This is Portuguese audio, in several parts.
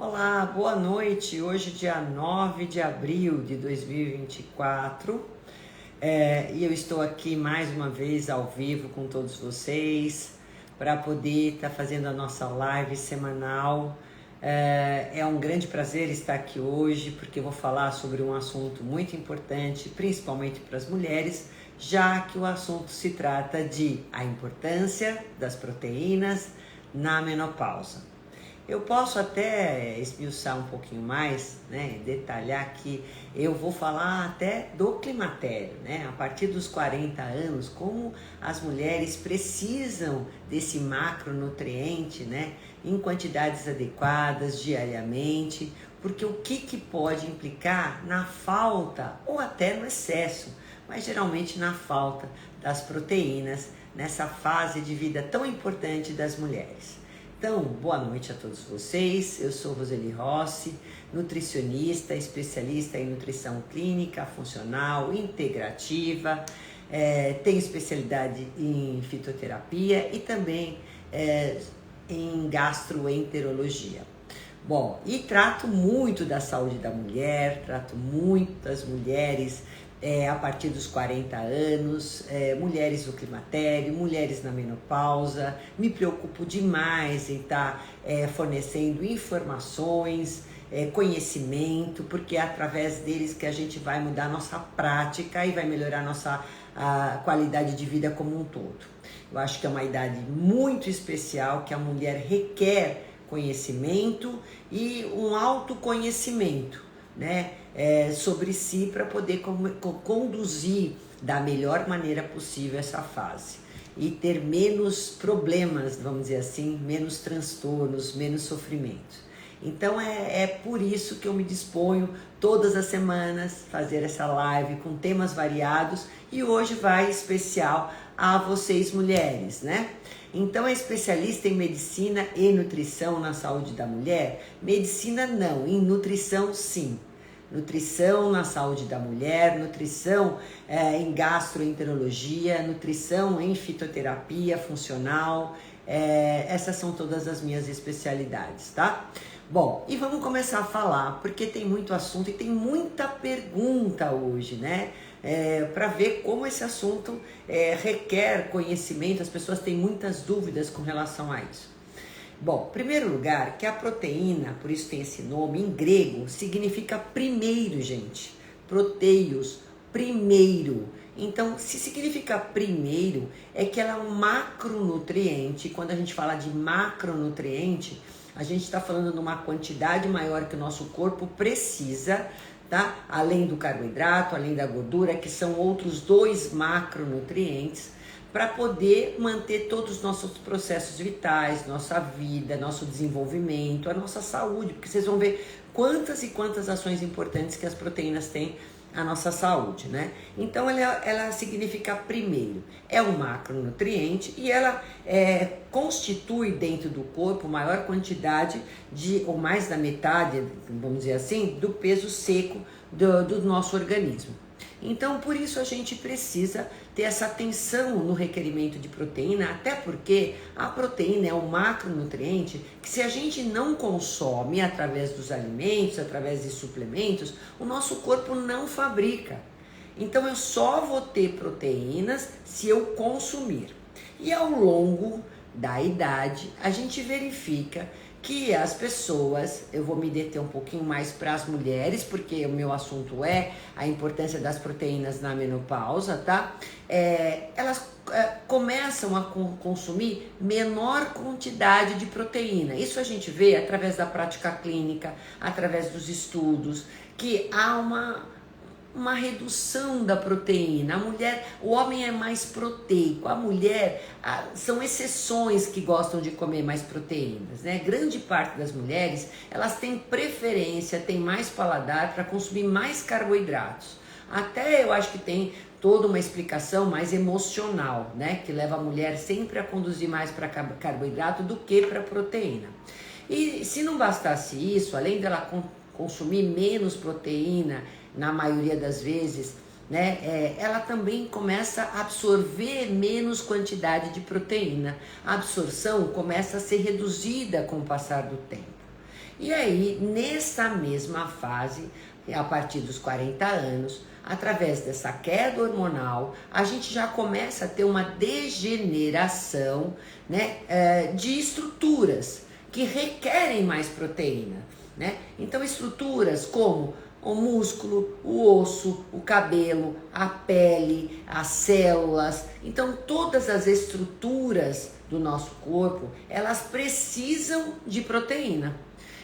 Olá, boa noite. Hoje, dia 9 de abril de 2024, e eu estou aqui mais uma vez ao vivo com todos vocês para poder estar fazendo a nossa live semanal. É um grande prazer estar aqui hoje porque eu vou falar sobre um assunto muito importante, principalmente para as mulheres, já que o assunto se trata de a importância das proteínas na menopausa. Eu posso até esmiuçar um pouquinho mais, né, detalhar que eu vou falar até do climatério, né, a partir dos 40 anos, como as mulheres precisam desse macronutriente, né, em quantidades adequadas, diariamente, porque o que pode implicar na falta ou até no excesso, mas geralmente na falta das proteínas nessa fase de vida tão importante das mulheres. Então, boa noite a todos vocês. Eu sou Roseli Rossi, nutricionista, especialista em nutrição clínica, funcional, integrativa, tenho especialidade em fitoterapia e também em gastroenterologia. Bom, e trato muito da saúde da mulher, trato muitas mulheres a partir dos 40 anos, mulheres no climatério, mulheres na menopausa. Me preocupo demais em estar fornecendo informações, conhecimento, porque é através deles que a gente vai mudar a nossa prática e vai melhorar a nossa qualidade de vida como um todo. Eu acho que é uma idade muito especial que a mulher requer conhecimento e um autoconhecimento, né? Sobre si para poder conduzir da melhor maneira possível essa fase e ter menos problemas, vamos dizer assim, menos transtornos, menos sofrimento. Então é por isso que eu me disponho todas as semanas fazer essa live com temas variados e hoje vai especial a vocês mulheres, né? Então é especialista em medicina e nutrição na saúde da mulher? Medicina não, em nutrição sim. Nutrição na saúde da mulher, nutrição em gastroenterologia, nutrição em fitoterapia funcional, essas são todas as minhas especialidades, tá? Bom, e vamos começar a falar, porque tem muito assunto e tem muita pergunta hoje, né? Para ver como esse assunto requer conhecimento, as pessoas têm muitas dúvidas com relação a isso. Bom, em primeiro lugar, que a proteína, por isso tem esse nome, em grego, significa primeiro, gente. Proteios, primeiro. Então, se significa primeiro, é que ela é um macronutriente. Quando a gente fala de macronutriente, a gente está falando de uma quantidade maior que o nosso corpo precisa, tá? Além do carboidrato, além da gordura, que são outros dois macronutrientes, para poder manter todos os nossos processos vitais, nossa vida, nosso desenvolvimento, a nossa saúde, porque vocês vão ver quantas e quantas ações importantes que as proteínas têm à nossa saúde, né? Então ela significa primeiro, é um macronutriente e ela constitui dentro do corpo maior quantidade ou mais da metade, vamos dizer assim, do peso seco do nosso organismo. Então, por isso a gente precisa ter essa atenção no requerimento de proteína, até porque a proteína é um macronutriente que, se a gente não consome através dos alimentos, através de suplementos, o nosso corpo não fabrica. Então, eu só vou ter proteínas se eu consumir. E ao longo da idade, a gente verifica que as pessoas, eu vou me deter um pouquinho mais para as mulheres, porque o meu assunto é a importância das proteínas na menopausa, tá? Elas começam a consumir menor quantidade de proteína. Isso a gente vê através da prática clínica, através dos estudos, que há uma redução da proteína. O homem é mais proteico, a mulher são exceções que gostam de comer mais proteínas, né? Grande parte das mulheres, elas têm preferência, têm mais paladar para consumir mais carboidratos. Até eu acho que tem toda uma explicação mais emocional, né? Que leva a mulher sempre a conduzir mais para carboidrato do que para proteína. E se não bastasse isso, além dela consumir menos proteína, na maioria das vezes, né, ela também começa a absorver menos quantidade de proteína. A absorção começa a ser reduzida com o passar do tempo. E aí, nessa mesma fase, a partir dos 40 anos, através dessa queda hormonal, a gente já começa a ter uma degeneração, né, de estruturas que requerem mais proteína, né? Então, estruturas como o músculo, o osso, o cabelo, a pele, as células. Então, todas as estruturas do nosso corpo, elas precisam de proteína.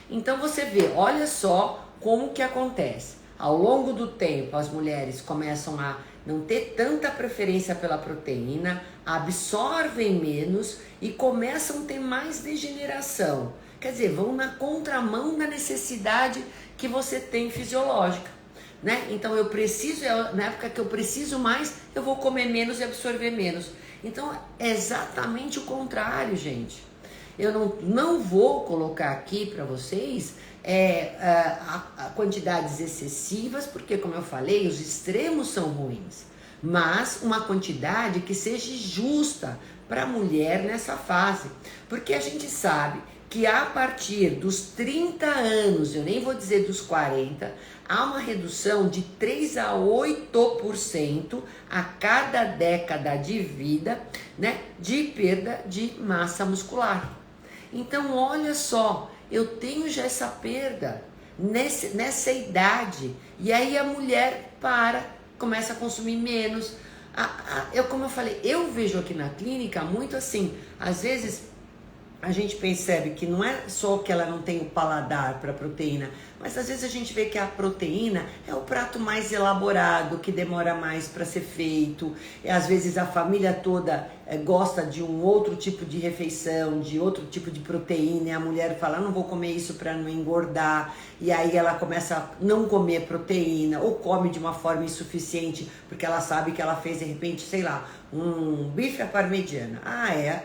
Então, você vê, olha só como que acontece. Ao longo do tempo, as mulheres começam a não ter tanta preferência pela proteína, absorvem menos e começam a ter mais degeneração. Quer dizer, vão na contramão da necessidade que você tem fisiológica, né? Então eu preciso, na época que eu preciso mais, eu vou comer menos e absorver menos. Então é exatamente o contrário, gente. Eu não vou colocar aqui para vocês quantidades excessivas, porque como eu falei, os extremos são ruins. Mas uma quantidade que seja justa para a mulher nessa fase. Porque a gente sabe que a partir dos 30 anos, eu nem vou dizer dos 40, há uma redução de 3 a 8% a cada década de vida, né, de perda de massa muscular. Então, olha só, eu tenho já essa perda nessa idade, e aí a mulher começa a consumir menos. Como eu falei, eu vejo aqui na clínica muito assim, às vezes a gente percebe que não é só que ela não tem o paladar para proteína, mas às vezes a gente vê que a proteína é o prato mais elaborado, que demora mais para ser feito. E às vezes a família toda gosta de um outro tipo de refeição, de outro tipo de proteína, e a mulher fala, eu não vou comer isso para não engordar, e aí ela começa a não comer proteína, ou come de uma forma insuficiente, porque ela sabe que ela fez de repente, sei lá, um bife à parmegiana.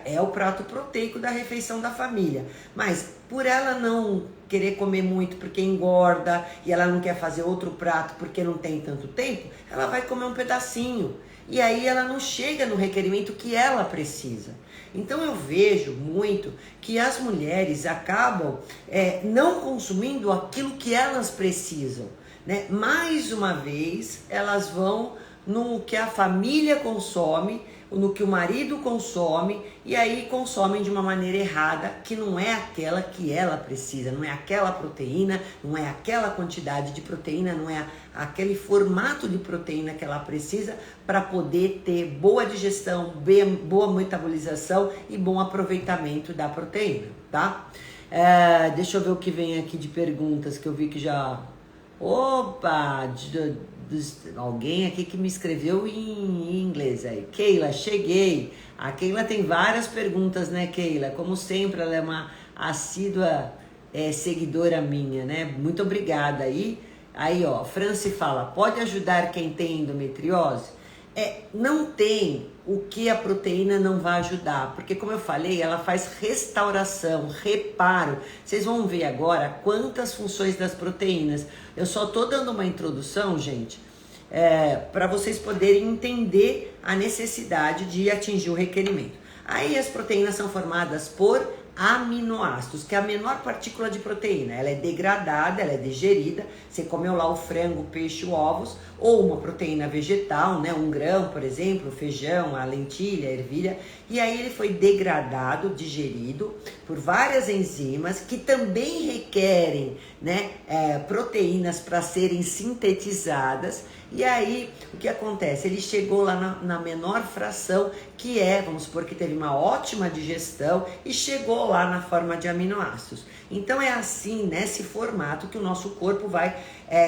É o prato proteico da refeição da família, mas por ela não querer comer muito porque engorda e ela não quer fazer outro prato porque não tem tanto tempo, ela vai comer um pedacinho e aí ela não chega no requerimento que ela precisa. Então eu vejo muito que as mulheres acabam não consumindo aquilo que elas precisam, né? Mais uma vez elas vão no que a família consome, no que o marido consome, e aí consomem de uma maneira errada, que não é aquela que ela precisa, não é aquela proteína, não é aquela quantidade de proteína, não é aquele formato de proteína que ela precisa para poder ter boa digestão, boa metabolização e bom aproveitamento da proteína, tá? Deixa eu ver o que vem aqui de perguntas, que eu vi que já... Opa! Alguém aqui que me escreveu em inglês aí. Keila, cheguei. A Keila tem várias perguntas, né, Keila? Como sempre, ela é uma assídua seguidora minha, né? Muito obrigada aí. Aí, ó, Franci fala, pode ajudar quem tem endometriose? Não tem o que a proteína não vai ajudar, porque como eu falei, ela faz restauração, reparo. Vocês vão ver agora quantas funções das proteínas. Eu só tô dando uma introdução, gente, para vocês poderem entender a necessidade de atingir o requerimento. Aí as proteínas são formadas por aminoácidos, que é a menor partícula de proteína. Ela é degradada, ela é digerida. Você comeu lá o frango, o peixe, o ovos, ou uma proteína vegetal, né? Um grão, por exemplo, o feijão, a lentilha, a ervilha. E aí ele foi degradado, digerido por várias enzimas que também requerem, né, proteínas para serem sintetizadas. E aí, o que acontece? Ele chegou lá na menor fração, que vamos supor que teve uma ótima digestão e chegou lá na forma de aminoácidos. Então é assim, nesse formato, que o nosso corpo vai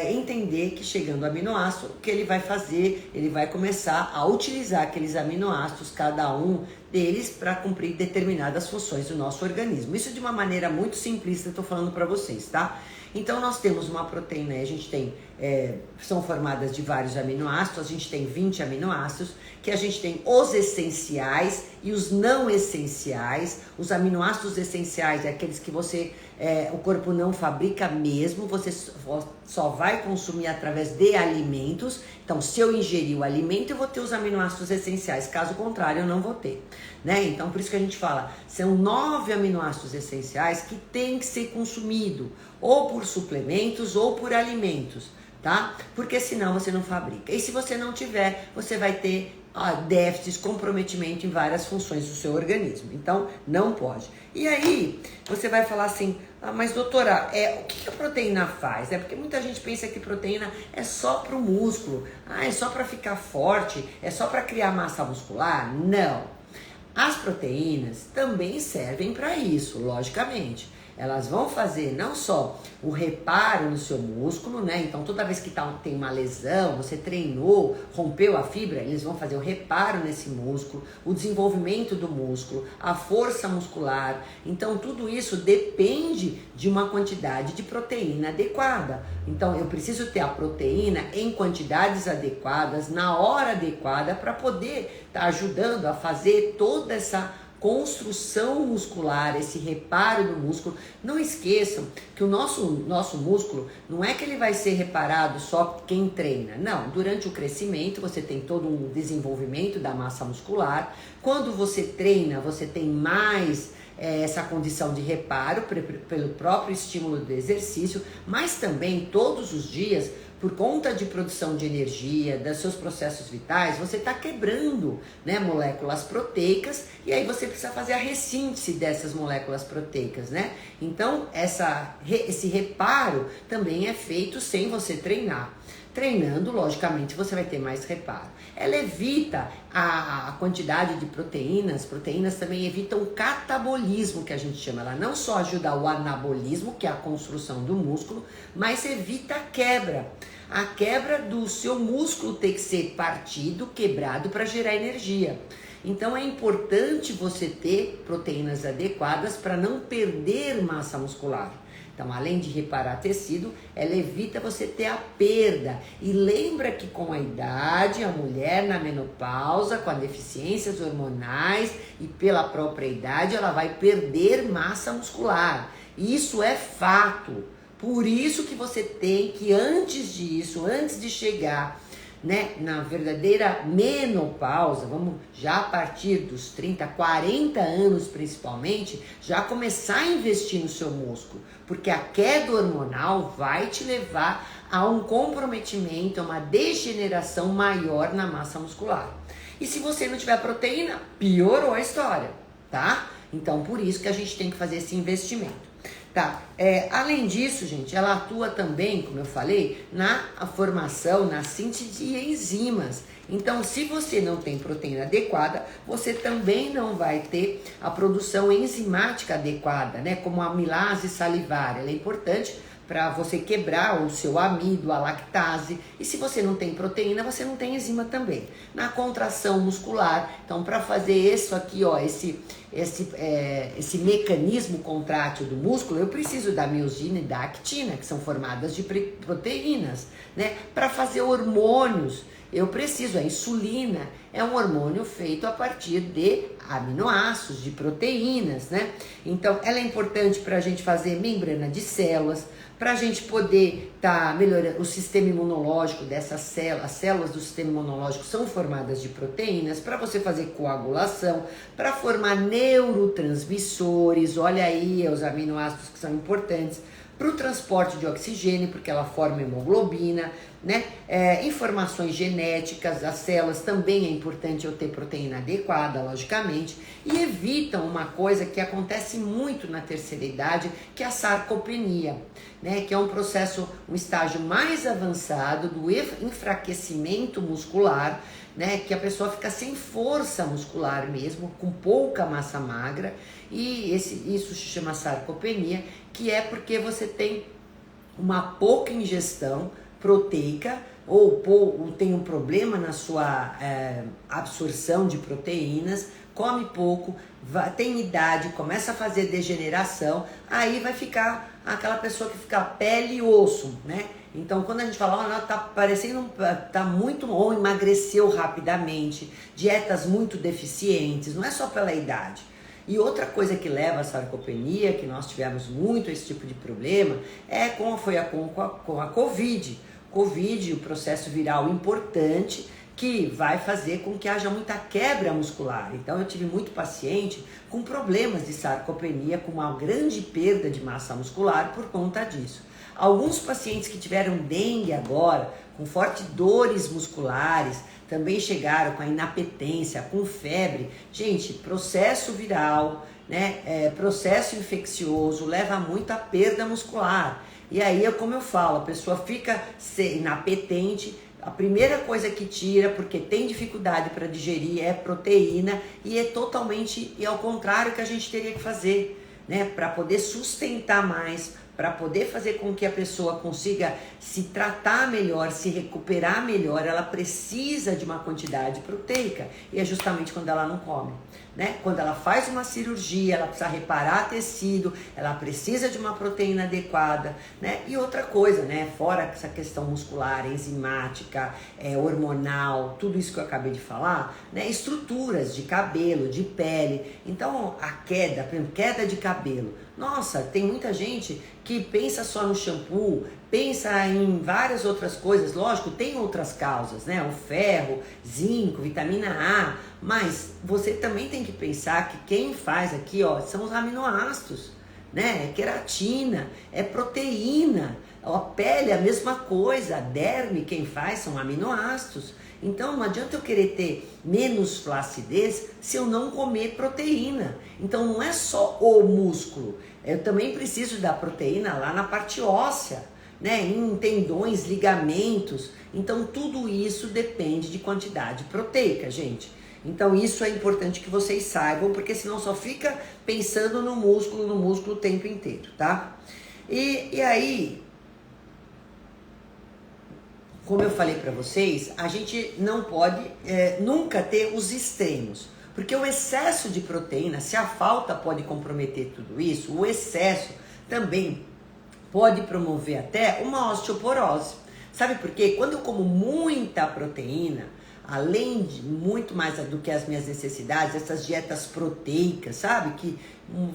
entender que chegando o aminoácido, o que ele vai fazer? Ele vai começar a utilizar aqueles aminoácidos, cada um deles, para cumprir determinadas funções do nosso organismo. Isso de uma maneira muito simplista, eu tô falando para vocês, tá? Então nós temos uma proteína, a gente tem, são formadas de vários aminoácidos, a gente tem 20 aminoácidos, que a gente tem os essenciais e os não essenciais. Os aminoácidos essenciais é aqueles que você o corpo não fabrica mesmo, você só vai consumir através de alimentos. Então, se eu ingerir o alimento, eu vou ter os aminoácidos essenciais, caso contrário, eu não vou ter, né? Então, por isso que a gente fala, são 9 aminoácidos essenciais que tem que ser consumido, ou por suplementos ou por alimentos, tá? Porque senão você não fabrica. E se você não tiver, você vai ter déficits, comprometimento em várias funções do seu organismo. Então, não pode. E aí, você vai falar assim, mas doutora, o que a proteína faz? Porque muita gente pensa que proteína é só para o músculo, é só para ficar forte, é só para criar massa muscular? Não. As proteínas também servem para isso, logicamente. Elas vão fazer não só o reparo no seu músculo, né? Então, toda vez que tem uma lesão, você treinou, rompeu a fibra, eles vão fazer o reparo nesse músculo, o desenvolvimento do músculo, a força muscular. Então, tudo isso depende de uma quantidade de proteína adequada. Então, eu preciso ter a proteína em quantidades adequadas, na hora adequada, para poder estar ajudando a fazer toda essa construção muscular, esse reparo do músculo. Não esqueçam que o nosso músculo não é que ele vai ser reparado só quem treina. Não, durante o crescimento você tem todo um desenvolvimento da massa muscular. Quando você treina, você tem mais essa condição de reparo pelo próprio estímulo do exercício, mas também todos os dias, por conta de produção de energia, dos seus processos vitais, você está quebrando, né, moléculas proteicas, e aí você precisa fazer a ressíntese dessas moléculas proteicas, né? Então, esse reparo também é feito sem você treinar. Treinando, logicamente, você vai ter mais reparo. Ela evita a quantidade de proteínas. Proteínas também evitam o catabolismo, que a gente chama. Ela não só ajuda o anabolismo, que é a construção do músculo, mas evita a quebra. A quebra do seu músculo ter que ser partido, quebrado para gerar energia. Então é importante você ter proteínas adequadas para não perder massa muscular. Então, além de reparar tecido, ela evita você ter a perda. E lembra que com a idade, a mulher na menopausa, com as deficiências hormonais e pela própria idade, ela vai perder massa muscular. Isso é fato. Por isso que você tem que, antes disso, antes de chegar, né, na verdadeira menopausa, vamos já a partir dos 30, 40 anos principalmente, já começar a investir no seu músculo, porque a queda hormonal vai te levar a um comprometimento, a uma degeneração maior na massa muscular. E se você não tiver proteína, piorou a história, tá? Então, por isso que a gente tem que fazer esse investimento. Tá, além disso, gente, ela atua também, como eu falei, na formação, na síntese de enzimas. Então, se você não tem proteína adequada, você também não vai ter a produção enzimática adequada, né? Como a amilase salivar, ela é importante para você quebrar o seu amido, a lactase. E se você não tem proteína, você não tem enzima também. Na contração muscular, então para fazer isso aqui, ó, esse mecanismo contrátil do músculo, eu preciso da miosina e da actina, que são formadas de proteínas, né? Para fazer hormônios, eu preciso, a insulina é um hormônio feito a partir de aminoácidos, de proteínas, né? Então, ela é importante para a gente fazer membrana de células, para a gente poder estar melhorando o sistema imunológico dessas células. As células do sistema imunológico são formadas de proteínas, para você fazer coagulação, para formar neurotransmissores, olha aí os aminoácidos que são importantes, para o transporte de oxigênio, porque ela forma hemoglobina, né? Informações genéticas das células, também é importante eu ter proteína adequada, logicamente, e evitam uma coisa que acontece muito na terceira idade, que é a sarcopenia, né? Que é um processo, um estágio mais avançado do enfraquecimento muscular, né, que a pessoa fica sem força muscular mesmo, com pouca massa magra, e isso se chama sarcopenia, que é porque você tem uma pouca ingestão proteica, ou tem um problema na sua absorção de proteínas, come pouco, tem idade, começa a fazer degeneração, aí vai ficar aquela pessoa que fica pele e osso, né? Então, quando a gente fala, ela tá parecendo, tá muito, ou emagreceu rapidamente, dietas muito deficientes, não é só pela idade. E outra coisa que leva à sarcopenia, que nós tivemos muito esse tipo de problema, é como foi com a Covid. Covid, o processo viral importante, que vai fazer com que haja muita quebra muscular. Então eu tive muito paciente com problemas de sarcopenia, com uma grande perda de massa muscular por conta disso. Alguns pacientes que tiveram dengue agora, com fortes dores musculares, também chegaram com a inapetência, com febre. Gente, processo viral, né, processo infeccioso leva muito à perda muscular. E aí, como eu falo, a pessoa fica inapetente. A primeira coisa que tira, porque tem dificuldade para digerir, é proteína, e é totalmente ao contrário que a gente teria que fazer, né? Para poder sustentar mais, para poder fazer com que a pessoa consiga se tratar melhor, se recuperar melhor, ela precisa de uma quantidade proteica, e é justamente quando ela não come, né? Quando ela faz uma cirurgia, ela precisa reparar tecido, ela precisa de uma proteína adequada, né? E outra coisa, né? Fora essa questão muscular, enzimática, hormonal, tudo isso que eu acabei de falar, né? Estruturas de cabelo, de pele. Então, a queda, por exemplo, queda de cabelo. Nossa, tem muita gente que pensa só no shampoo, pensa em várias outras coisas. Lógico, tem outras causas, né? O ferro, zinco, vitamina A, mas você também tem que pensar que quem faz aqui, ó, são os aminoácidos, né? É queratina, é proteína. A pele é a mesma coisa, a derme, quem faz são aminoácidos. Então não adianta eu querer ter menos flacidez se eu não comer proteína. Então não é só o músculo, eu também preciso da proteína lá na parte óssea, né? Em tendões, ligamentos. Então tudo isso depende de quantidade proteica, gente. Então isso é importante que vocês saibam, porque senão só fica pensando no músculo o tempo inteiro, tá? E aí, como eu falei para vocês, a gente não pode nunca ter os extremos, porque o excesso de proteína, se a falta pode comprometer tudo isso, o excesso também pode promover até uma osteoporose. Sabe por quê? Quando eu como muita proteína, além de muito mais do que as minhas necessidades, essas dietas proteicas, sabe? Que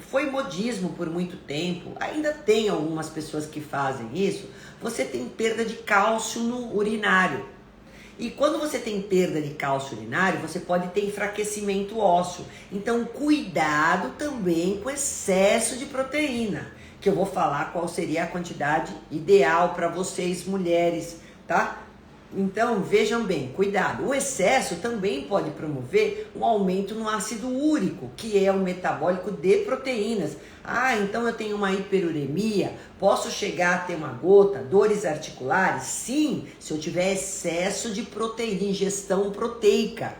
foi modismo por muito tempo, ainda tem algumas pessoas que fazem isso, você tem perda de cálcio no urinário. E quando você tem perda de cálcio urinário, você pode ter enfraquecimento ósseo. Então, cuidado também com excesso de proteína, que eu vou falar qual seria a quantidade ideal para vocês mulheres, tá? Então, vejam bem, cuidado. O excesso também pode promover um aumento no ácido úrico, que é o metabólico de proteínas. Ah, então eu tenho uma hiperuremia, posso chegar a ter uma gota, dores articulares? Sim, se eu tiver excesso de proteína, ingestão proteica,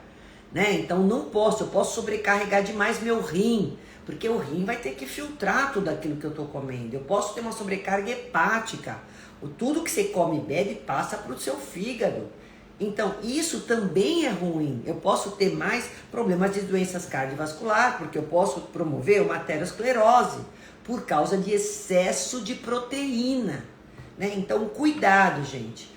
né? Então não posso, eu posso sobrecarregar demais meu rim, porque o rim vai ter que filtrar tudo aquilo que eu estou comendo. Eu posso ter uma sobrecarga hepática. Tudo que você come e bebe passa para o seu fígado. Então, isso também é ruim. Eu posso ter mais problemas de doenças cardiovasculares, porque eu posso promover uma aterosclerose por causa de excesso de proteína, né? Então, cuidado, gente.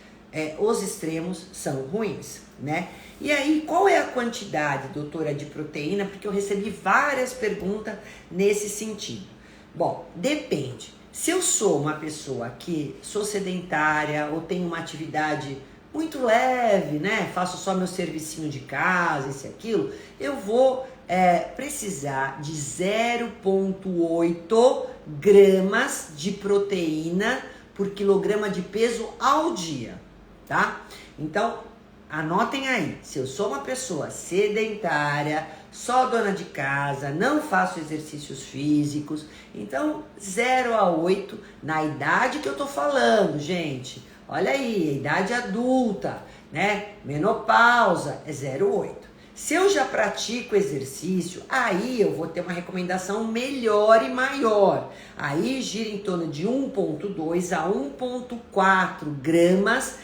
Os extremos são ruins, né? E aí, qual é a quantidade, doutora, de proteína? Porque eu recebi várias perguntas nesse sentido. Bom, depende. Se eu sou uma pessoa que sou sedentária ou tenho uma atividade muito leve, né? Faço só meu servicinho de casa, isso e aquilo, eu vou precisar de 0,8 gramas de proteína por quilograma de peso ao dia, tá? Então, anotem aí, se eu sou uma pessoa sedentária, só dona de casa, não faço exercícios físicos, então 0 a 8 na idade que eu tô falando, gente. Olha aí, idade adulta, né? Menopausa é 0,8. Se eu já pratico exercício, aí eu vou ter uma recomendação melhor e maior. Aí gira em torno de 1,2 a 1,4 gramas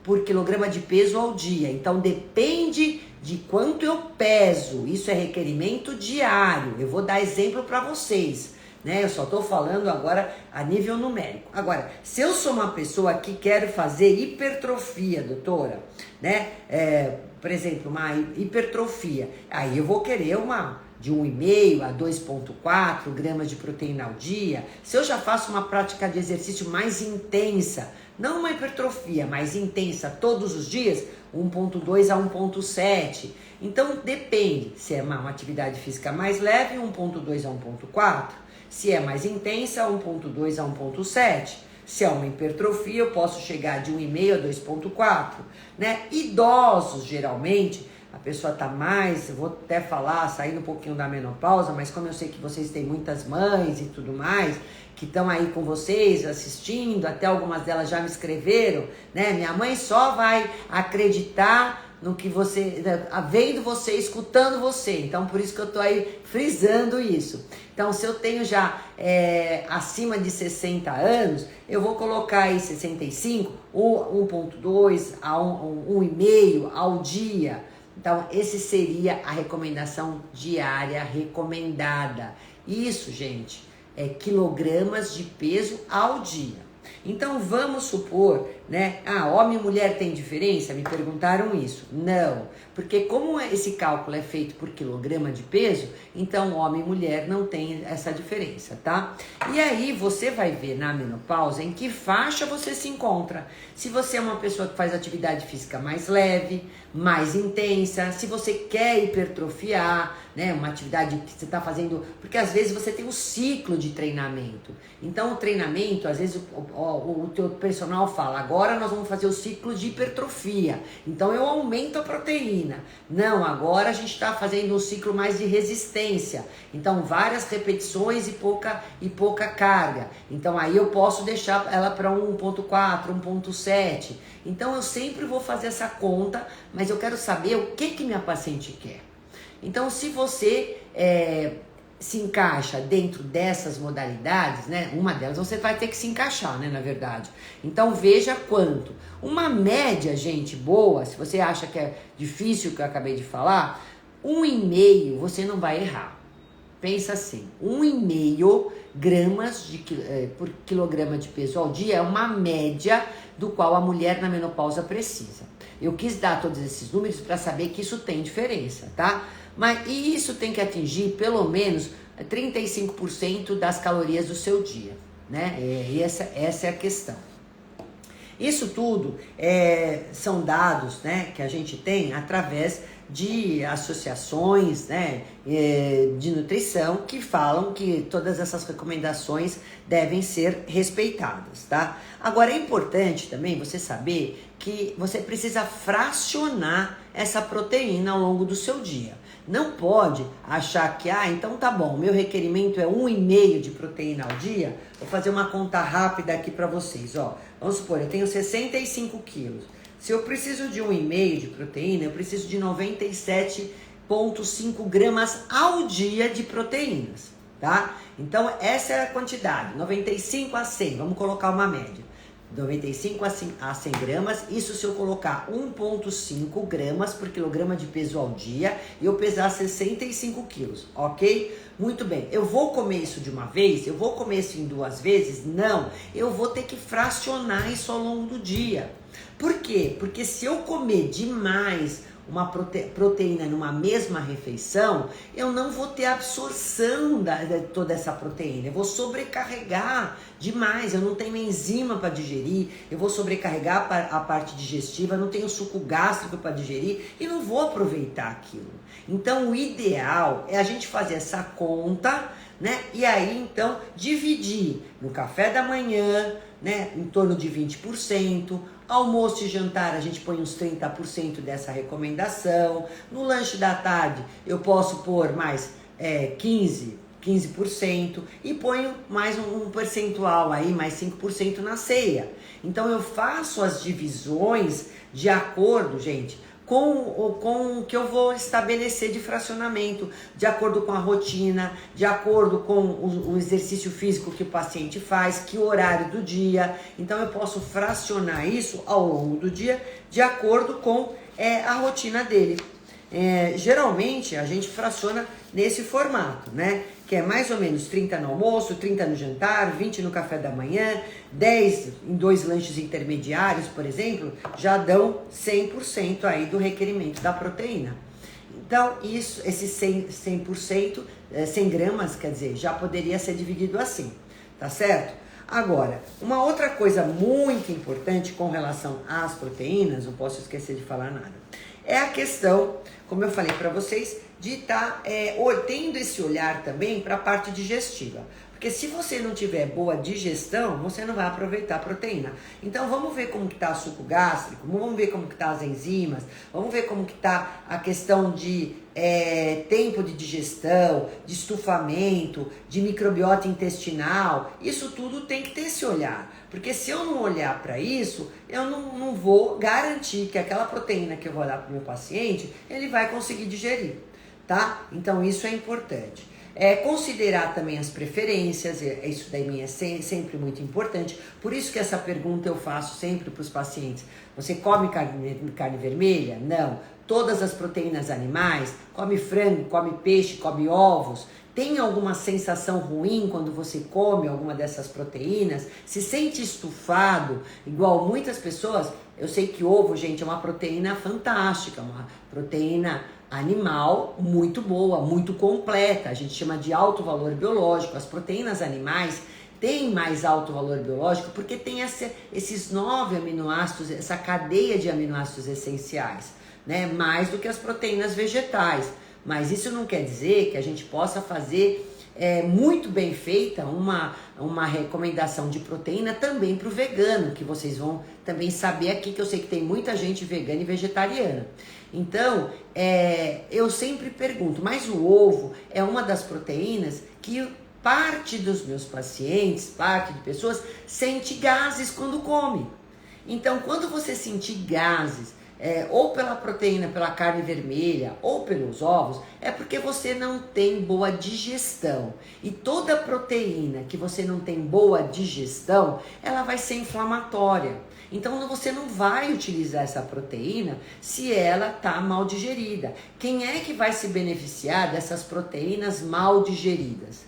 por quilograma de peso ao dia. Então depende de quanto eu peso. Isso é requerimento diário. Eu vou dar exemplo para vocês, né? Eu só estou falando agora a nível numérico. Agora, se eu sou uma pessoa que quero fazer hipertrofia, doutora, né? Por exemplo, uma hipertrofia, aí eu vou querer uma de 1,5 a 2,4 gramas de proteína ao dia, se eu já faço uma prática de exercício mais intensa, não uma hipertrofia, mas intensa todos os dias, 1,2 a 1,7. Então depende, se é uma atividade física mais leve, 1,2 a 1,4. Se é mais intensa, 1,2 a 1,7. Se é uma hipertrofia, eu posso chegar de 1,5 a 2,4, né? Idosos, geralmente, a pessoa tá mais, eu vou até falar, saindo um pouquinho da menopausa, mas como eu sei que vocês têm muitas mães e tudo mais, que estão aí com vocês assistindo, até algumas delas já me escreveram, né? Minha mãe só vai acreditar no que você, vendo você, escutando você. Então, por isso que eu tô aí frisando isso. Então, se eu tenho já acima de 60 anos, eu vou colocar aí 65, ou 1,2 a 1,5 ao dia. Então, esse seria a recomendação diária recomendada. Isso, gente, é quilogramas de peso ao dia. Então, vamos supor, né? Homem e mulher tem diferença? Me perguntaram isso. Não, porque como esse cálculo é feito por quilograma de peso, então homem e mulher não tem essa diferença, tá? E aí você vai ver na menopausa em que faixa você se encontra. Se você é uma pessoa que faz atividade física mais leve, mais intensa, se você quer hipertrofiar, né? Uma atividade que você está fazendo, porque às vezes você tem um ciclo de treinamento. Então o treinamento, às vezes o teu personal fala, agora nós vamos fazer o ciclo de hipertrofia, então eu aumento a proteína. Não, agora a gente está fazendo um ciclo mais de resistência, então várias repetições e pouca carga. Então aí eu posso deixar ela para 1,4, 1,7. Então eu sempre vou fazer essa conta, mas eu quero saber o que minha paciente quer. Então se você se encaixa dentro dessas modalidades, né? Uma delas você vai ter que se encaixar, né? Na verdade. Então veja quanto. Uma média, gente, boa, se você acha que é difícil o que eu acabei de falar, 1,5 você não vai errar. Pensa assim, 1,5 gramas por quilograma de peso ao dia é uma média do qual a mulher na menopausa precisa. Eu quis dar todos esses números para saber que isso tem diferença, tá? Mas e isso tem que atingir pelo menos 35% das calorias do seu dia, né? E essa é a questão. Isso tudo são dados, né, que a gente tem através de associações, né, de nutrição que falam que todas essas recomendações devem ser respeitadas, tá? Agora é importante também você saber que você precisa fracionar essa proteína ao longo do seu dia. Não pode achar que, então tá bom, meu requerimento é 1,5 de proteína ao dia. Vou fazer uma conta rápida aqui para vocês, ó. Vamos supor, eu tenho 65 quilos. Se eu preciso de 1,5 de proteína, eu preciso de 97,5 gramas ao dia de proteínas, tá? Então, essa é a quantidade, 95 a 100, vamos colocar uma média. 95 a 100 gramas, isso se eu colocar 1,5 gramas por quilograma de peso ao dia e eu pesar 65 quilos, ok? Muito bem, eu vou comer isso de uma vez? Eu vou comer isso em 2 vezes? Não, eu vou ter que fracionar isso ao longo do dia. Por quê? Porque se eu comer demais uma proteína numa mesma refeição, eu não vou ter absorção de toda essa proteína, eu vou sobrecarregar demais, eu não tenho enzima para digerir, eu vou sobrecarregar a parte digestiva, não tenho suco gástrico para digerir e não vou aproveitar aquilo. Então o ideal é a gente fazer essa conta, né? E aí então dividir no café da manhã, né, em torno de 20%, almoço e jantar a gente põe uns 30% dessa recomendação, no lanche da tarde eu posso pôr mais 15% e ponho mais um percentual aí, mais 5% na ceia. Então eu faço as divisões de acordo, gente, com o que eu vou estabelecer de fracionamento, de acordo com a rotina, de acordo com o exercício físico que o paciente faz, que horário do dia. Então eu posso fracionar isso ao longo do dia, de acordo com a rotina dele. Geralmente a gente fraciona nesse formato, né? Que é mais ou menos 30 no almoço, 30 no jantar, 20 no café da manhã, 10 em 2 lanches intermediários, por exemplo, já dão 100% aí do requerimento da proteína. Então, esse 100%, 100 gramas, quer dizer, já poderia ser dividido assim, tá certo? Agora, uma outra coisa muito importante com relação às proteínas, não posso esquecer de falar nada, é a questão, como eu falei para vocês, de estar tendo esse olhar também para a parte digestiva. Porque se você não tiver boa digestão, você não vai aproveitar a proteína. Então vamos ver como que está o suco gástrico, vamos ver como que está as enzimas, vamos ver como que está a questão de tempo de digestão, de estufamento, de microbiota intestinal. Isso tudo tem que ter esse olhar. Porque se eu não olhar para isso, eu não vou garantir que aquela proteína que eu vou dar para o meu paciente, ele vai conseguir digerir, tá? Então isso é importante. Considerar também as preferências, isso daí é sempre muito importante. Por isso que essa pergunta eu faço sempre para os pacientes. Você come carne vermelha? Não. Todas as proteínas animais? Come frango, come peixe, come ovos? Tem alguma sensação ruim quando você come alguma dessas proteínas? Se sente estufado, igual muitas pessoas? Eu sei que ovo, gente, é uma proteína fantástica, uma proteína animal muito boa, muito completa. A gente chama de alto valor biológico. As proteínas animais têm mais alto valor biológico porque tem esses 9 aminoácidos, essa cadeia de aminoácidos essenciais, né? Mais do que as proteínas vegetais. Mas isso não quer dizer que a gente possa fazer muito bem feita uma recomendação de proteína também para o vegano, que vocês vão também saber aqui, que eu sei que tem muita gente vegana e vegetariana. Então, eu sempre pergunto, mas o ovo é uma das proteínas que parte dos meus pacientes, parte de pessoas, sente gases quando come. Então, quando você sentir gases, ou pela proteína, pela carne vermelha, ou pelos ovos, é porque você não tem boa digestão. E toda proteína que você não tem boa digestão, ela vai ser inflamatória. Então você não vai utilizar essa proteína se ela está mal digerida. Quem é que vai se beneficiar dessas proteínas mal digeridas?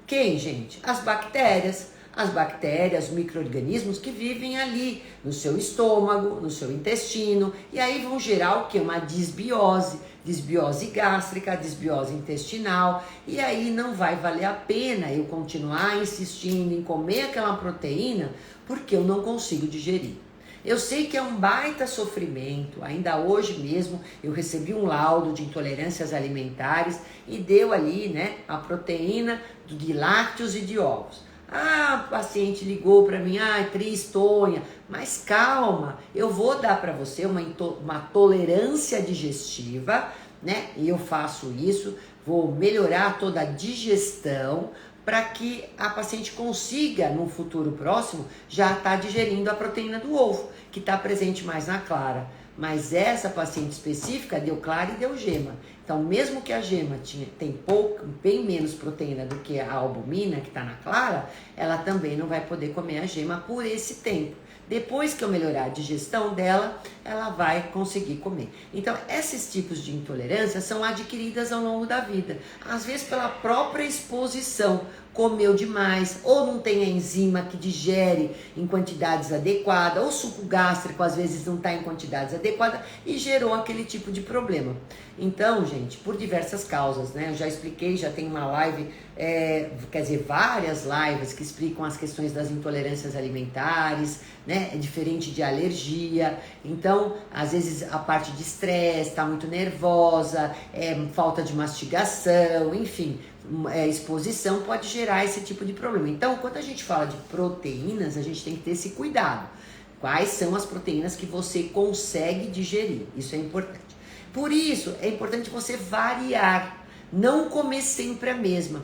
Quem, gente? As bactérias. As bactérias, os micro-organismos que vivem ali no seu estômago, no seu intestino, e aí vão gerar o que? Uma disbiose, disbiose gástrica, disbiose intestinal, e aí não vai valer a pena eu continuar insistindo em comer aquela proteína porque eu não consigo digerir. Eu sei que é um baita sofrimento, ainda hoje mesmo eu recebi um laudo de intolerâncias alimentares e deu ali, né, a proteína de lácteos e de ovos. Ah, o paciente ligou para mim, tristonha, mas calma, eu vou dar para você uma tolerância digestiva, né? E eu faço isso, vou melhorar toda a digestão para que a paciente consiga, no futuro próximo, já estar digerindo a proteína do ovo, que está presente mais na clara. Mas essa paciente específica deu clara e deu gema. Então, mesmo que a gema tem bem menos proteína do que a albumina, que está na clara, ela também não vai poder comer a gema por esse tempo. Depois que eu melhorar a digestão dela, ela vai conseguir comer. Então, esses tipos de intolerância são adquiridas ao longo da vida. Às vezes pela própria exposição. Comeu demais, ou não tem a enzima que digere em quantidades adequadas, ou suco gástrico às vezes não está em quantidades adequadas e gerou aquele tipo de problema. Então, gente, por diversas causas, né? Eu já expliquei, já tem uma live, quer dizer, várias lives que explicam as questões das intolerâncias alimentares, né? É diferente de alergia. Então, às vezes a parte de estresse, tá muito nervosa, falta de mastigação, enfim. Exposição pode gerar esse tipo de problema. Então, quando a gente fala de proteínas, a gente tem que ter esse cuidado. Quais são as proteínas que você consegue digerir? Isso é importante. Por isso, é importante você variar, não comer sempre a mesma.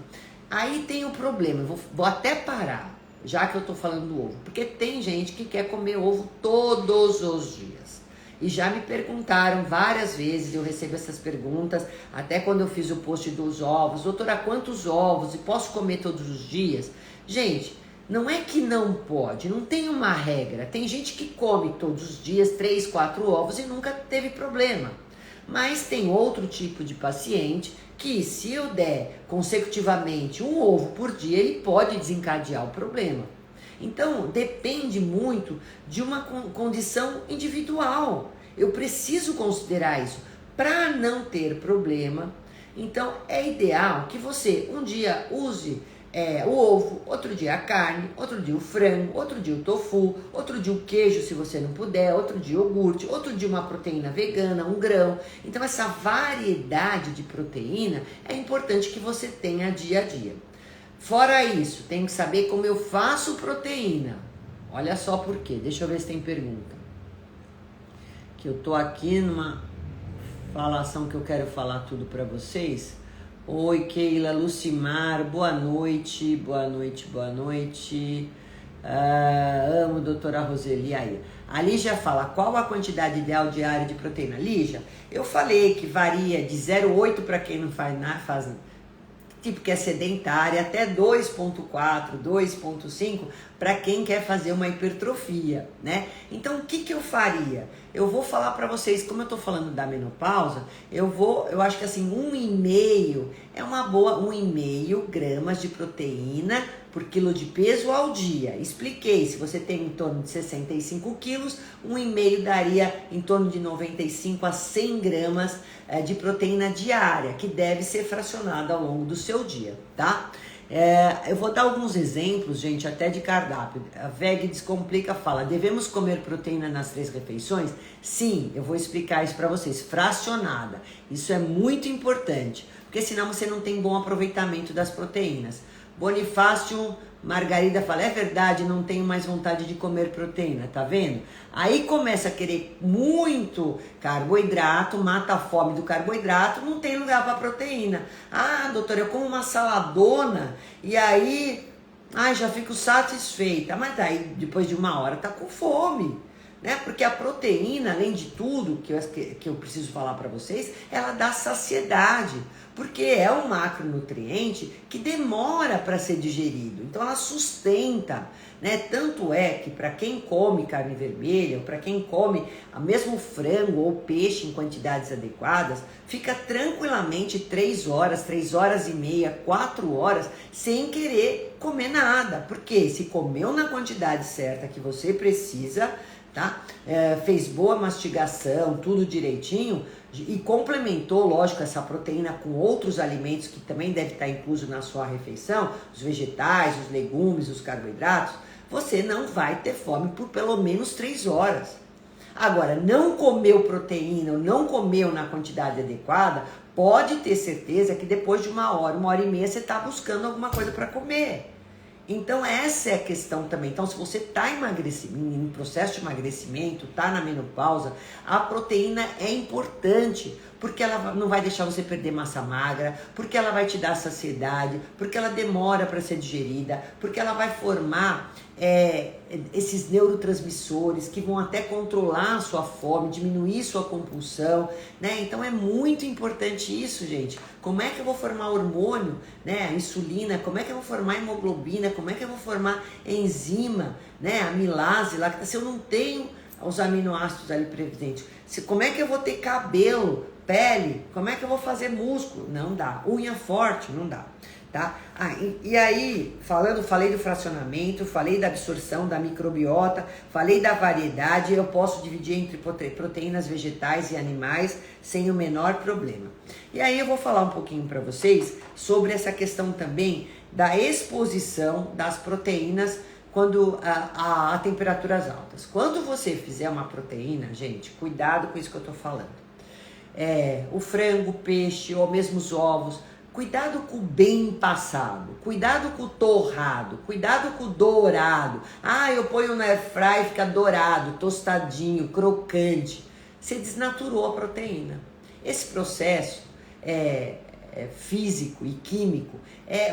Aí tem o problema, vou até parar, já que eu tô falando do ovo, porque tem gente que quer comer ovo todos os dias. E já me perguntaram várias vezes, eu recebo essas perguntas, até quando eu fiz o post dos ovos, doutora, quantos ovos e posso comer todos os dias? Gente, não é que não pode, não tem uma regra. Tem gente que come todos os dias 3, 4 ovos e nunca teve problema. Mas tem outro tipo de paciente que, se eu der consecutivamente um ovo por dia, ele pode desencadear o problema. Então, depende muito de uma condição individual. Eu preciso considerar isso. Para não ter problema, então é ideal que você um dia use o ovo, outro dia a carne, outro dia o frango, outro dia o tofu, outro dia o queijo se você não puder, outro dia o iogurte, outro dia uma proteína vegana, um grão. Então essa variedade de proteína é importante que você tenha dia a dia. Fora isso, tem que saber como eu faço proteína. Olha só por quê, deixa eu ver se tem pergunta. Que eu tô aqui numa falação que eu quero falar tudo para vocês. Oi, Keila, Lucimar, boa noite, boa noite, boa noite. Amo, doutora Roseli. Aí, a Lígia fala, qual a quantidade ideal diária de proteína? Lígia, eu falei que varia de 0,8 para quem não faz tipo que é sedentária, até 2,4, 2,5 para quem quer fazer uma hipertrofia, né? Então, o que eu faria? Eu vou falar para vocês, como eu tô falando da menopausa, eu acho que assim, 1,5 é uma boa, 1,5 gramas de proteína por quilo de peso ao dia. Expliquei, se você tem em torno de 65 quilos, 1,5 daria em torno de 95 a 100 gramas de proteína diária, que deve ser fracionada ao longo do seu dia, tá? Eu vou dar alguns exemplos, gente, até de cardápio. A Veg Descomplica fala, devemos comer proteína nas 3 refeições? Sim, eu vou explicar isso para vocês, fracionada. Isso é muito importante, porque senão você não tem bom aproveitamento das proteínas. Bonifácio Margarida fala, é verdade, não tenho mais vontade de comer proteína, tá vendo? Aí começa a querer muito carboidrato, mata a fome do carboidrato, não tem lugar para proteína. Ah, doutora, eu como uma saladona e aí, já fico satisfeita. Mas daí, depois de 1 hora, tá com fome, né? Porque a proteína, além de tudo que eu preciso falar para vocês, ela dá saciedade. Porque é um macronutriente que demora para ser digerido, então ela sustenta, né? Tanto é que para quem come carne vermelha, ou para quem come mesmo frango ou peixe em quantidades adequadas, fica tranquilamente 3 horas, 3 horas e meia, 4 horas sem querer comer nada, porque se comeu na quantidade certa que você precisa, tá? Fez boa mastigação, tudo direitinho, e complementou, lógico, essa proteína com outros alimentos que também deve estar incluso na sua refeição, os vegetais, os legumes, os carboidratos, você não vai ter fome por pelo menos 3 horas. Agora, não comeu proteína ou não comeu na quantidade adequada, pode ter certeza que depois de 1 hora, 1 hora e meia, você está buscando alguma coisa para comer. Então essa é a questão também. Então se você está em processo de emagrecimento, está na menopausa, a proteína é importante, porque ela não vai deixar você perder massa magra, porque ela vai te dar saciedade, porque ela demora para ser digerida, porque ela vai formar esses neurotransmissores que vão até controlar a sua fome, diminuir sua compulsão, né? Então é muito importante isso, gente. Como é que eu vou formar hormônio, né? A insulina, como é que eu vou formar hemoglobina, como é que eu vou formar enzima, né? Amilase lá, se eu não tenho os aminoácidos ali presentes, como é que eu vou ter cabelo, pele, como é que eu vou fazer músculo? Não dá. Unha forte, não dá. Tá? E aí, falei do fracionamento, falei da absorção da microbiota, falei da variedade, eu posso dividir entre proteínas vegetais e animais sem o menor problema. E aí eu vou falar um pouquinho para vocês sobre essa questão também da exposição das proteínas quando a temperaturas altas. Quando você fizer uma proteína, gente, cuidado com isso que eu tô falando. O frango, o peixe ou mesmo os ovos, cuidado com o bem passado, cuidado com o torrado, cuidado com o dourado. Eu ponho no air fry e fica dourado, tostadinho, crocante. Você desnaturou a proteína. Esse processo físico e químico,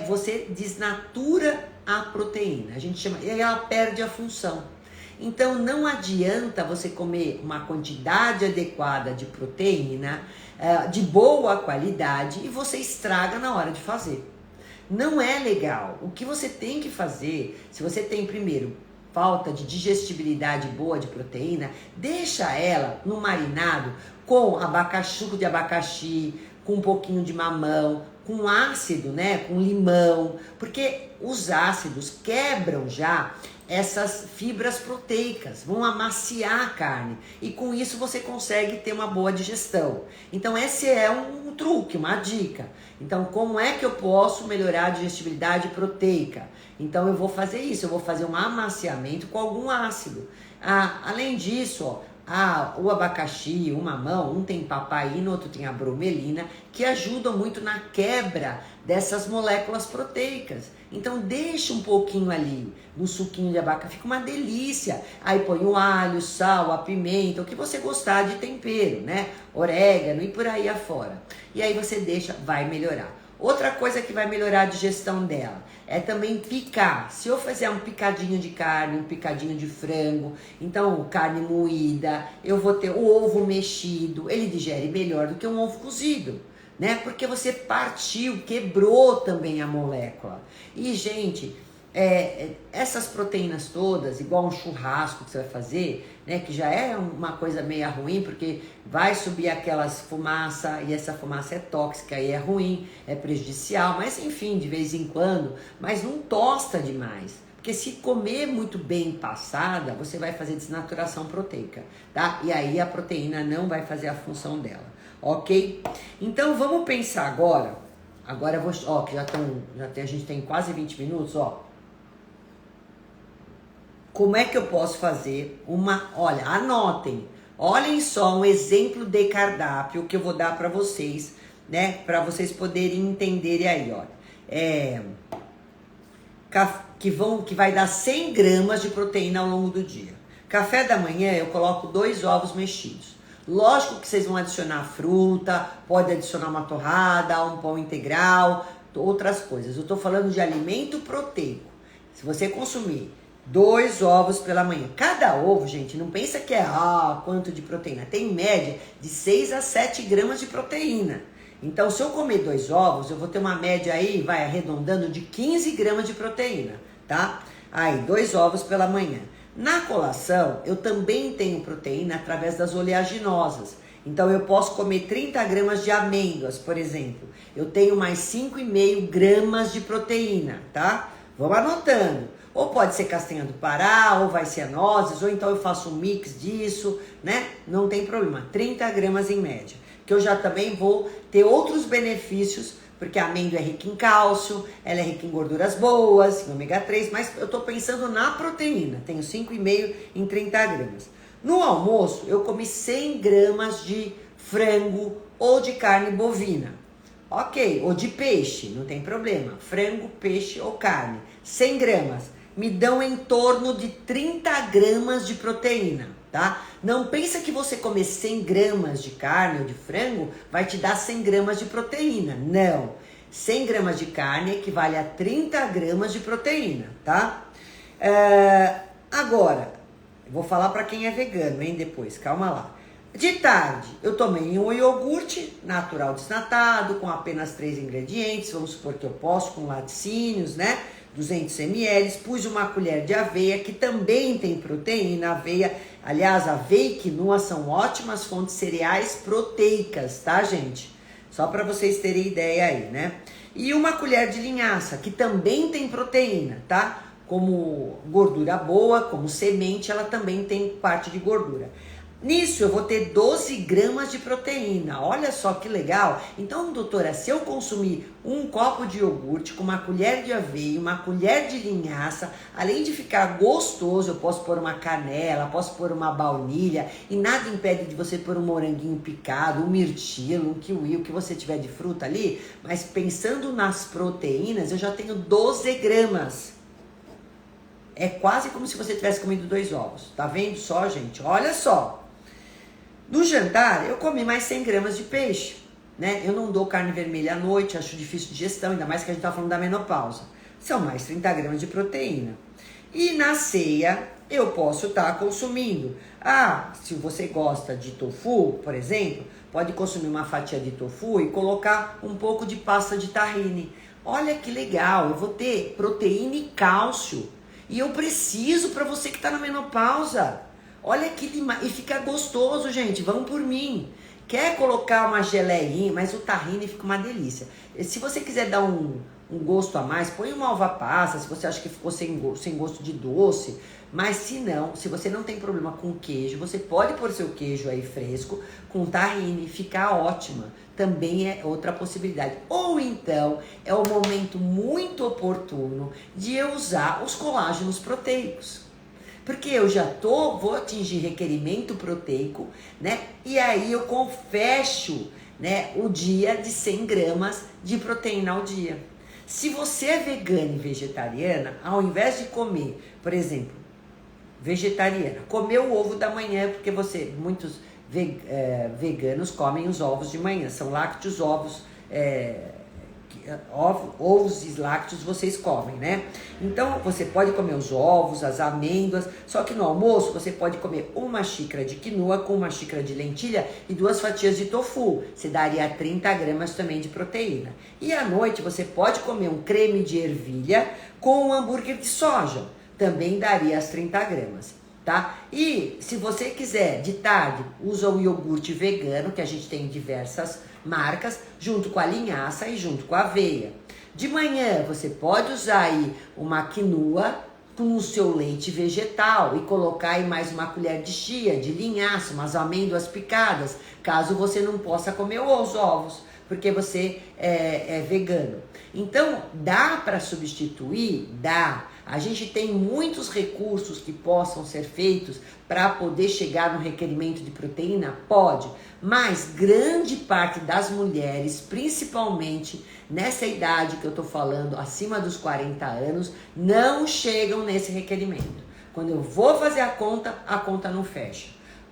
você desnatura a proteína. A gente chama, e aí ela perde a função. Então não adianta você comer uma quantidade adequada de proteína, de boa qualidade, e você estraga na hora de fazer. Não é legal. O que você tem que fazer, se você tem primeiro falta de digestibilidade boa de proteína, deixa ela no marinado com suco de abacaxi, com um pouquinho de mamão, com ácido, né, com limão, porque os ácidos quebram já essas fibras proteicas, vão amaciar a carne e com isso você consegue ter uma boa digestão. Então esse é um truque, uma dica. Então como é que eu posso melhorar a digestibilidade proteica? Então eu vou fazer isso, eu vou fazer um amaciamento com algum ácido. Além disso, ó, o abacaxi, o mamão, um tem papaína, outro tem a bromelina, que ajudam muito na quebra dessas moléculas proteicas. Então deixa um pouquinho ali no suquinho de abacaxi, fica uma delícia. Aí põe o alho, sal, a pimenta, o que você gostar de tempero, né? Orégano e por aí afora. E aí você deixa, vai melhorar. Outra coisa que vai melhorar a digestão dela é também picar. Se eu fizer um picadinho de carne, um picadinho de frango, então carne moída, eu vou ter o ovo mexido, ele digere melhor do que um ovo cozido, né? Porque você partiu, quebrou também a molécula. E, gente, essas proteínas todas, igual um churrasco que você vai fazer, né, que já é uma coisa meio ruim, porque vai subir aquelas fumaça e essa fumaça é tóxica e é ruim, é prejudicial, mas enfim, de vez em quando, mas não tosta demais. Porque se comer muito bem passada, você vai fazer desnaturação proteica, tá? E aí a proteína não vai fazer a função dela, ok? Então vamos pensar agora eu vou, ó, que a gente tem quase 20 minutos, ó. Como é que eu posso fazer olha, anotem, olhem só um exemplo de cardápio que eu vou dar para vocês, né, para vocês poderem entenderem aí, ó. Que vai dar 100 gramas de proteína ao longo do dia. Café da manhã eu coloco 2 ovos mexidos. Lógico que vocês vão adicionar fruta, pode adicionar uma torrada, um pão integral, outras coisas. Eu tô falando de alimento proteico. Se você consumir 2 ovos pela manhã. Cada ovo, gente, não pensa que é quanto de proteína. Tem em média de 6 a 7 gramas de proteína. Então, se eu comer 2 ovos, eu vou ter uma média aí, vai arredondando, de 15 gramas de proteína, tá? Aí, 2 ovos pela manhã. Na colação, eu também tenho proteína através das oleaginosas. Então, eu posso comer 30 gramas de amêndoas, por exemplo. Eu tenho mais 5,5 gramas de proteína, tá? Vamos anotando. Ou pode ser castanha do Pará, ou vai ser nozes, ou então eu faço um mix disso, né? Não tem problema, 30 gramas em média. Que eu já também vou ter outros benefícios, porque a amêndoa é rica em cálcio, ela é rica em gorduras boas, em ômega 3, mas eu tô pensando na proteína, tenho 5,5 em 30 gramas. No almoço, eu comi 100 gramas de frango ou de carne bovina. Ok, ou de peixe, não tem problema. Frango, peixe ou carne. 100 gramas. Me dão em torno de 30 gramas de proteína, tá? Não pensa que você comer 100 gramas de carne ou de frango vai te dar 100 gramas de proteína. Não. 100 gramas de carne equivale a 30 gramas de proteína, tá? Agora, vou falar para quem é vegano, hein, depois, calma lá. De tarde, eu tomei um iogurte natural desnatado, com apenas 3 ingredientes, vamos supor que eu posso, com laticínios, né? 200 ml, pus uma colher de aveia, que também tem proteína, aveia, aliás, aveia e quinoa são ótimas fontes cereais proteicas, tá, gente? Só para vocês terem ideia aí, né? E uma colher de linhaça, que também tem proteína, tá? Como gordura boa, como semente, ela também tem parte de gordura. Nisso eu vou ter 12 gramas de proteína, olha só que legal. Então, doutora, se eu consumir um copo de iogurte com uma colher de aveia, uma colher de linhaça, além de ficar gostoso, eu posso pôr uma canela, posso pôr uma baunilha, e nada impede de você pôr um moranguinho picado, um mirtilo, um kiwi, o que você tiver de fruta ali, mas pensando nas proteínas, eu já tenho 12 gramas. É quase como se você tivesse comido 2 ovos, tá vendo só, gente? Olha só. No jantar, eu comi mais 100 gramas de peixe, né? Eu não dou carne vermelha à noite, acho difícil de digestão, ainda mais que a gente tá falando da menopausa. São mais 30 gramas de proteína. E na ceia, eu posso estar consumindo. Se você gosta de tofu, por exemplo, pode consumir uma fatia de tofu e colocar um pouco de pasta de tahine. Olha que legal, eu vou ter proteína e cálcio. E eu preciso para você que tá na menopausa. Olha que demais. E fica gostoso, gente. Vão por mim. Quer colocar uma geleinha, mas o tahine fica uma delícia. Se você quiser dar um um gosto a mais, põe uma uva passa, se você acha que ficou sem gosto de doce. Mas se não, se você não tem problema com queijo, você pode pôr seu queijo aí fresco com tahine, ficar ótima. Também é outra possibilidade. Ou então, é o momento muito oportuno de eu usar os colágenos proteicos. Porque eu já vou atingir requerimento proteico, né? E aí eu fecho, né, o dia de 100 gramas de proteína ao dia. Se você é vegana e vegetariana, ao invés de comer, por exemplo, vegetariana, comer o ovo da manhã, porque muitos veganos comem os ovos de manhã, são lácteos, ovos e lácteos vocês comem, né? Então você pode comer os ovos, as amêndoas, só que no almoço você pode comer uma xícara de quinoa com uma xícara de lentilha e 2 fatias de tofu, você daria 30 gramas também de proteína. E à noite você pode comer um creme de ervilha com um hambúrguer de soja, também daria as 30 gramas. Tá? E se você quiser, de tarde, usa o iogurte vegano, que a gente tem diversas marcas, junto com a linhaça e junto com a aveia. De manhã, você pode usar aí uma quinoa com o seu leite vegetal e colocar aí mais uma colher de chia, de linhaça, umas amêndoas picadas, caso você não possa comer os ovos, porque você é vegano. Então, dá para substituir? Dá. A gente tem muitos recursos que possam ser feitos para poder chegar no requerimento de proteína? Pode, mas grande parte das mulheres, principalmente nessa idade que eu estou falando, acima dos 40 anos, não chegam nesse requerimento. Quando eu vou fazer a conta não fecha.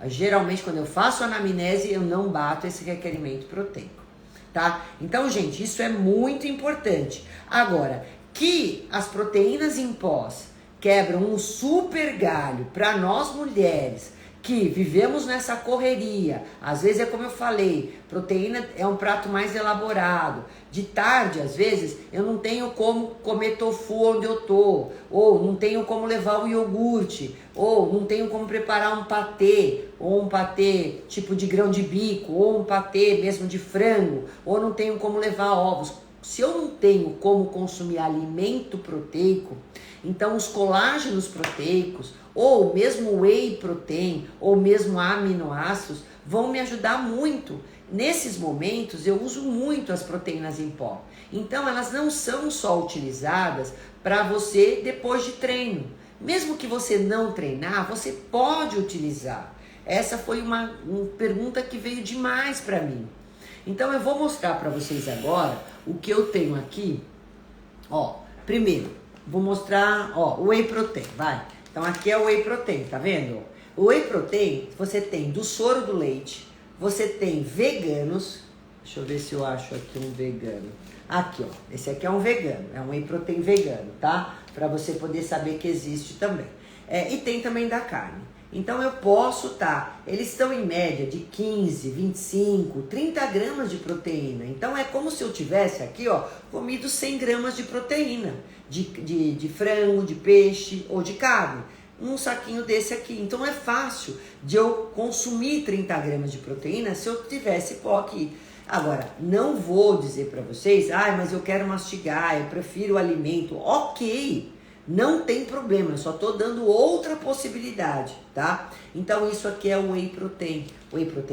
Geralmente, quando eu faço a anamnese, eu não bato esse requerimento proteico, tá? Então, gente, isso é muito importante. Agora, que as proteínas em pós quebram um super galho para nós mulheres que vivemos nessa correria. Às vezes é como eu falei, proteína é um prato mais elaborado. De tarde, às vezes, eu não tenho como comer tofu onde eu tô, ou não tenho como levar o iogurte, ou não tenho como preparar um patê, ou um patê tipo de grão de bico, ou um patê mesmo de frango, ou não tenho como levar ovos. Se eu não tenho como consumir alimento proteico, então os colágenos proteicos, ou mesmo whey protein, ou mesmo aminoácidos, vão me ajudar muito. Nesses momentos eu uso muito as proteínas em pó. Então elas não são só utilizadas para você depois de treino. Mesmo que você não treinar, você pode utilizar. Essa foi uma pergunta que veio demais para mim. Então eu vou mostrar para vocês agora o que eu tenho aqui. Ó, primeiro, vou mostrar, ó, o whey protein, vai. Então aqui é o whey protein, tá vendo? O whey protein, você tem do soro do leite, você tem veganos. Deixa eu ver se eu acho aqui um vegano. Aqui, ó, esse aqui é um vegano, é um whey protein vegano, tá? Para você poder saber que existe também. E tem também da carne. Então eu posso, eles estão em média de 15, 25, 30 gramas de proteína. Então é como se eu tivesse aqui, ó, comido 100 gramas de proteína, de frango, de peixe ou de carne. Um saquinho desse aqui. Então é fácil de eu consumir 30 gramas de proteína se eu tivesse pó aqui. Agora, não vou dizer para vocês, mas eu quero mastigar, eu prefiro o alimento. Ok. Não tem problema, eu só estou dando outra possibilidade, tá? Então isso aqui é o whey protein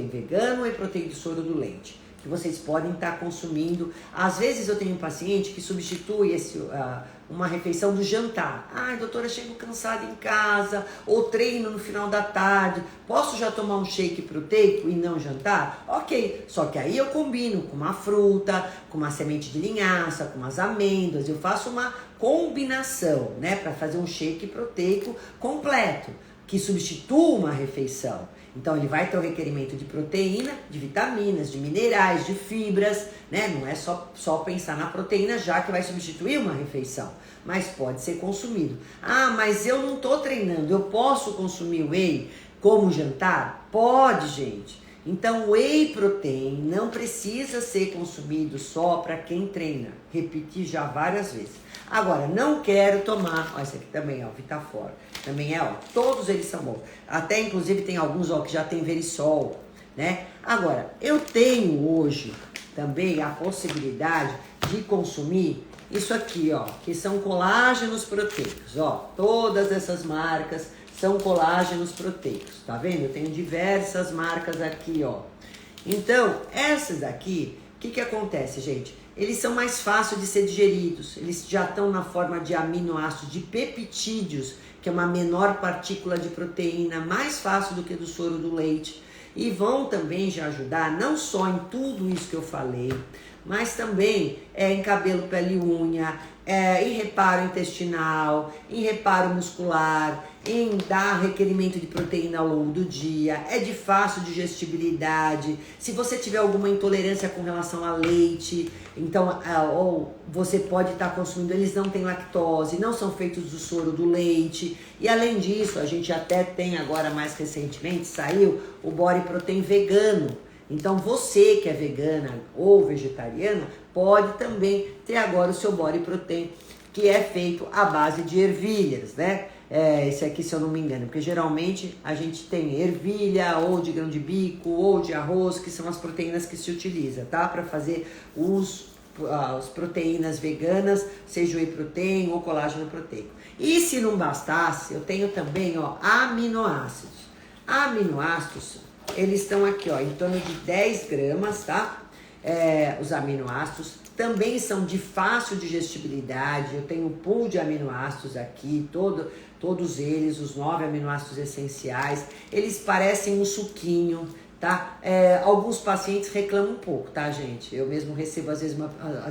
vegano, whey protein do soro do leite, que vocês podem estar consumindo. Às vezes eu tenho um paciente que substitui uma refeição do jantar. Doutora, chego cansada em casa, ou treino no final da tarde, posso já tomar um shake proteico e não jantar? Ok, só que aí eu combino com uma fruta, com uma semente de linhaça, com umas amêndoas, eu faço uma combinação, né, para fazer um shake proteico completo, que substitua uma refeição. Então ele vai ter o requerimento de proteína, de vitaminas, de minerais, de fibras, né? Não é só pensar na proteína já que vai substituir uma refeição, mas pode ser consumido. Mas eu não estou treinando, eu posso consumir whey como jantar? Pode, gente. Então whey protein não precisa ser consumido só para quem treina. Repeti já várias vezes. Agora, não quero tomar, esse aqui também, Vitafor, também todos eles são bons. Até, inclusive, tem alguns, que já tem Verisol, né? Agora, eu tenho hoje também a possibilidade de consumir isso aqui, ó, que são colágenos proteicos, ó, todas essas marcas são colágenos proteicos, tá vendo? Eu tenho diversas marcas aqui, ó. Então, essas aqui, o que acontece, gente? Eles são mais fáceis de ser digeridos, eles já estão na forma de aminoácidos, de peptídeos, que é uma menor partícula de proteína, mais fácil do que do soro do leite. E vão também já ajudar, não só em tudo isso que eu falei, mas também em cabelo, pele e unha, em reparo intestinal, em reparo muscular, em dar requerimento de proteína ao longo do dia, é de fácil digestibilidade. Se você tiver alguma intolerância com relação a leite, então, ou você pode estar consumindo, eles não têm lactose, não são feitos do soro do leite. E além disso, a gente até tem agora mais recentemente, saiu o Body Protein vegano. Então você que é vegana ou vegetariana pode também ter agora o seu Body Protein, que é feito à base de ervilhas, né? Esse aqui, se eu não me engano, porque geralmente a gente tem ervilha ou de grão de bico ou de arroz, que são as proteínas que se utiliza, tá? Para fazer as proteínas veganas, seja whey protein ou colágeno proteico. E se não bastasse, eu tenho também, ó, aminoácidos. Aminoácidos, eles estão aqui, ó, em torno de 10 gramas, tá? Os aminoácidos também são de fácil digestibilidade. Eu tenho um pool de aminoácidos aqui, todos eles, os 9 aminoácidos essenciais. Eles parecem um suquinho, tá? Alguns pacientes reclamam um pouco, tá, gente? Eu mesmo recebo às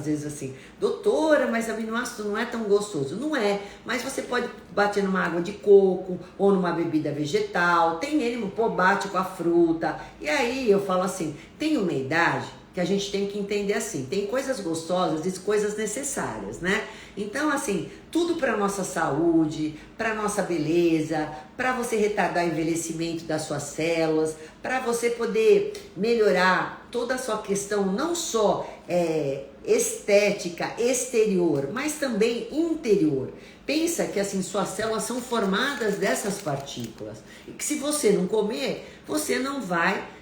vezes assim, doutora, mas aminoácido não é tão gostoso. Não é, mas você pode bater numa água de coco ou numa bebida vegetal, tem ele, pô, bate com a fruta. E aí eu falo assim, tem uma idade que a gente tem que entender assim, tem coisas gostosas e coisas necessárias, né? Então, assim, tudo para nossa saúde, para nossa beleza, para você retardar o envelhecimento das suas células, para você poder melhorar toda a sua questão, não só estética, exterior, mas também interior. Pensa que assim, suas células são formadas dessas partículas e que se você não comer, você não vai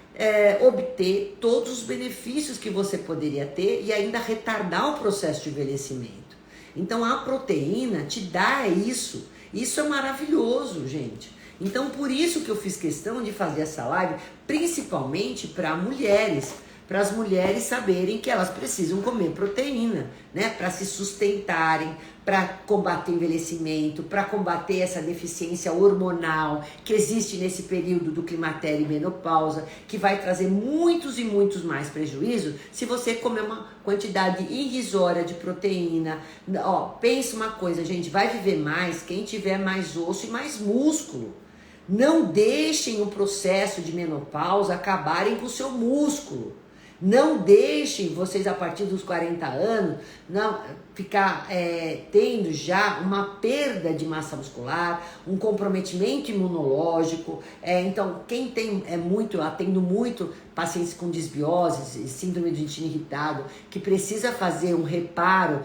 obter todos os benefícios que você poderia ter e ainda retardar o processo de envelhecimento. Então a proteína te dá isso. Isso é maravilhoso, gente. Então por isso que eu fiz questão de fazer essa live, principalmente para mulheres, para as mulheres saberem que elas precisam comer proteína, né, para se sustentarem, para combater envelhecimento, para combater essa deficiência hormonal que existe nesse período do climatério e menopausa, que vai trazer muitos e muitos mais prejuízos se você comer uma quantidade irrisória de proteína. Ó, pensa uma coisa, gente, vai viver mais quem tiver mais osso e mais músculo. Não deixem o processo de menopausa acabarem com o seu músculo. Não deixem vocês, a partir dos 40 anos, não ficar tendo já uma perda de massa muscular, um comprometimento imunológico. Então, quem tem atendo muito pacientes com disbiose, síndrome do intestino irritado, que precisa fazer um reparo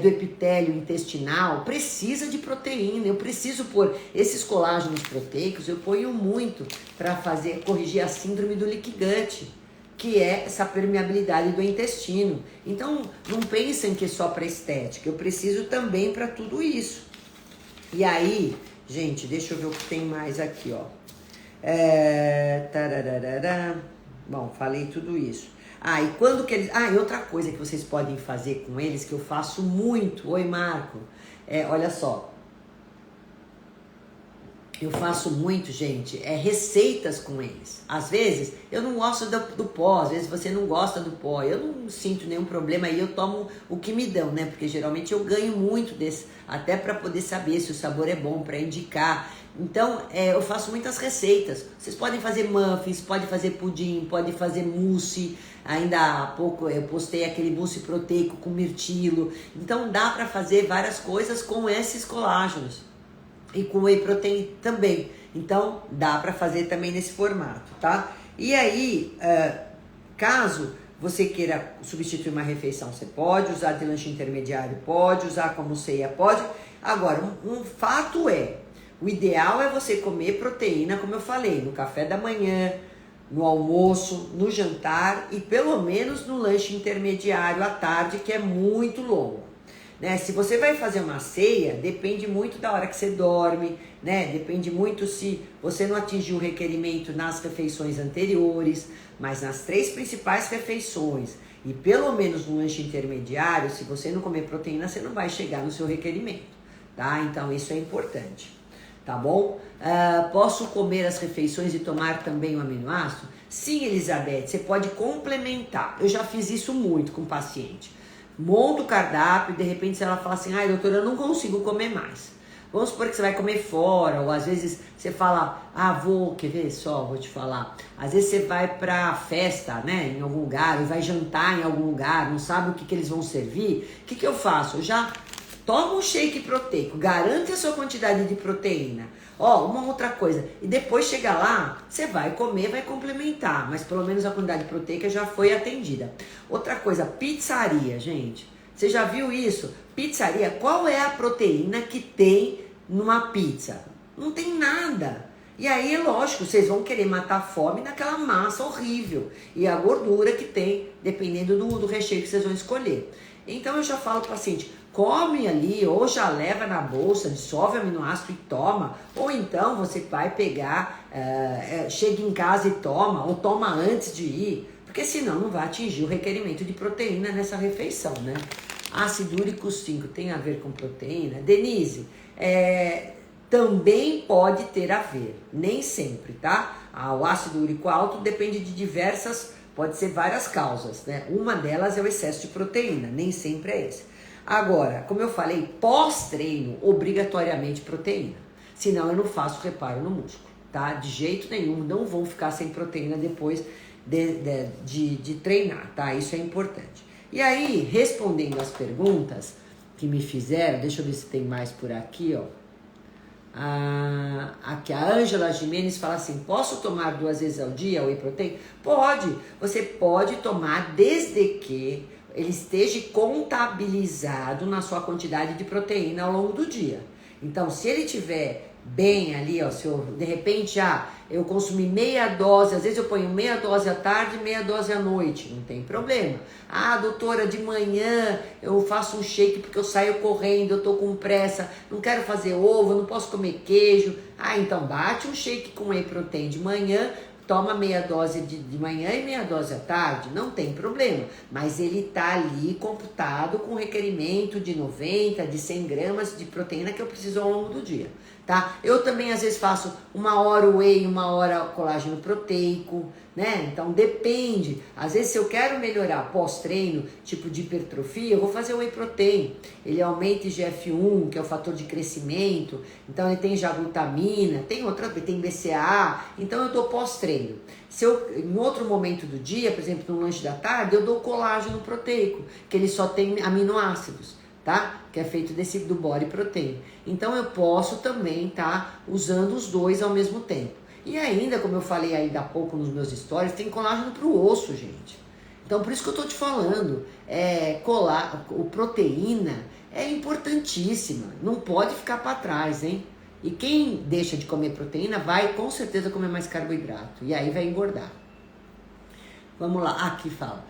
do epitélio intestinal, precisa de proteína. Eu preciso pôr esses colágenos proteicos, eu ponho muito para corrigir a síndrome do leaky gut, que é essa permeabilidade do intestino. Então, não pensem que é só para estética, eu preciso também para tudo isso. E aí, gente, deixa eu ver o que tem mais aqui, ó. Bom, falei tudo isso. E quando que eles... e outra coisa que vocês podem fazer com eles, que eu faço muito. Oi, Marco. Olha só. Eu faço muito, gente, receitas com eles. Às vezes, eu não gosto do pó, às vezes você não gosta do pó. Eu não sinto nenhum problema aí, eu tomo o que me dão, né? Porque geralmente eu ganho muito desse, até para poder saber se o sabor é bom, para indicar. Então, eu faço muitas receitas. Vocês podem fazer muffins, podem fazer pudim, podem fazer mousse. Ainda há pouco eu postei aquele mousse proteico com mirtilo. Então, dá para fazer várias coisas com esses colágenos. E com whey protein também. Então, dá para fazer também nesse formato, tá? E aí, caso você queira substituir uma refeição, você pode usar de lanche intermediário, pode usar como ceia, pode. Agora, um fato o ideal é você comer proteína, como eu falei, no café da manhã, no almoço, no jantar e pelo menos no lanche intermediário à tarde, que é muito longo. né? Se você vai fazer uma ceia, depende muito da hora que você dorme, né? Depende muito se você não atingiu o requerimento nas refeições anteriores, mas nas 3 principais refeições e pelo menos no lanche intermediário, se você não comer proteína, você não vai chegar no seu requerimento, tá? Então isso é importante, tá bom? Posso comer as refeições e tomar também o aminoácido? Sim, Elizabeth, você pode complementar. Eu já fiz isso muito com paciente. Monta o cardápio e de repente ela fala assim, ai doutora, eu não consigo comer mais. Vamos supor que você vai comer fora, ou às vezes você fala, quer ver só, vou te falar. Às vezes você vai pra festa, né, em algum lugar, ou vai jantar em algum lugar, não sabe o que eles vão servir. O que eu faço? Eu já tomo um shake proteico, garante a sua quantidade de proteína. Uma outra coisa, e depois chega lá, você vai comer, vai complementar, mas pelo menos a quantidade proteica já foi atendida. Outra coisa, pizzaria, gente. Você já viu isso? Pizzaria, qual é a proteína que tem numa pizza? Não tem nada. E aí, lógico, vocês vão querer matar a fome naquela massa horrível. E a gordura que tem, dependendo do recheio que vocês vão escolher. Então eu já falo para o paciente, come ali, ou já leva na bolsa, dissolve aminoácido e toma, ou então você vai pegar, chega em casa e toma, ou toma antes de ir, porque senão não vai atingir o requerimento de proteína nessa refeição, né? Ácido úrico 5 tem a ver com proteína? Denise, também pode ter a ver, nem sempre, tá? O ácido úrico alto depende de pode ser várias causas, né? Uma delas é o excesso de proteína, nem sempre é esse. Agora, como eu falei, pós-treino, obrigatoriamente proteína. Senão eu não faço reparo no músculo, tá? De jeito nenhum, não vão ficar sem proteína depois de treinar, tá? Isso é importante. E aí, respondendo as perguntas que me fizeram, deixa eu ver se tem mais por aqui, ó. Aqui a Ângela Jimenez fala assim, posso tomar 2 vezes ao dia whey protein? Pode, você pode tomar desde que ele esteja contabilizado na sua quantidade de proteína ao longo do dia. Então, se ele tiver bem ali, ó, se eu, de repente, eu consumi meia dose, às vezes eu ponho meia dose à tarde e meia dose à noite, não tem problema. Doutora, de manhã eu faço um shake porque eu saio correndo, eu tô com pressa, não quero fazer ovo, não posso comer queijo. Então bate um shake com whey protein de manhã, toma meia dose de manhã e meia dose à tarde, não tem problema. Mas ele tá ali computado com requerimento de 90, de 100 gramas de proteína que eu preciso ao longo do dia, tá? Eu também às vezes faço 1 hora whey, 1 hora colágeno proteico, né? Então depende. Às vezes se eu quero melhorar pós-treino, tipo de hipertrofia, eu vou fazer o whey protein. Ele aumenta IGF-1, que é o fator de crescimento. Então ele tem já glutamina, tem BCAA. Então eu dou pós-treino. Se eu, em outro momento do dia, por exemplo, no lanche da tarde, eu dou colágeno proteico, que ele só tem aminoácidos, tá? Que é feito do body protein. Então eu posso também usando os dois ao mesmo tempo. E ainda, como eu falei ainda há pouco nos meus stories, tem colágeno para o osso, gente. Então por isso que eu tô te falando, proteína é importantíssima, não pode ficar para trás, hein? E quem deixa de comer proteína vai com certeza comer mais carboidrato. E aí vai engordar. Vamos lá. Aqui fala.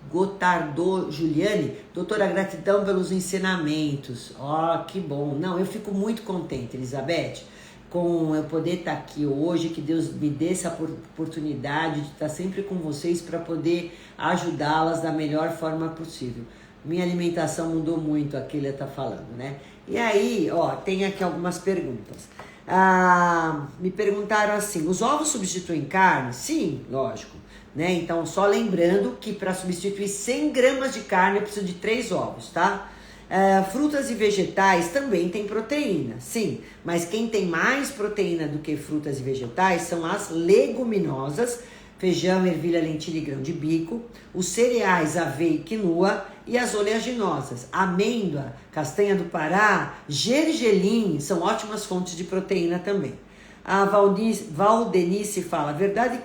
Gotardo Juliane. Doutora, gratidão pelos ensinamentos. Que bom. Não, eu fico muito contente, Elizabeth, com eu poder estar aqui hoje. Que Deus me dê essa oportunidade de estar sempre com vocês para poder ajudá-las da melhor forma possível. Minha alimentação mudou muito, a Keila está falando, né? E aí, tem aqui algumas perguntas. Me perguntaram assim, os ovos substituem carne? Sim, lógico, né? Então, só lembrando que para substituir 100 gramas de carne, eu preciso de 3 ovos, tá? Frutas e vegetais também tem proteína, sim. Mas quem tem mais proteína do que frutas e vegetais são as leguminosas, feijão, ervilha, lentilha e grão de bico, os cereais, aveia e quinoa e as oleaginosas, amêndoa, castanha do Pará, gergelim, são ótimas fontes de proteína também. A Valdenice fala, verdade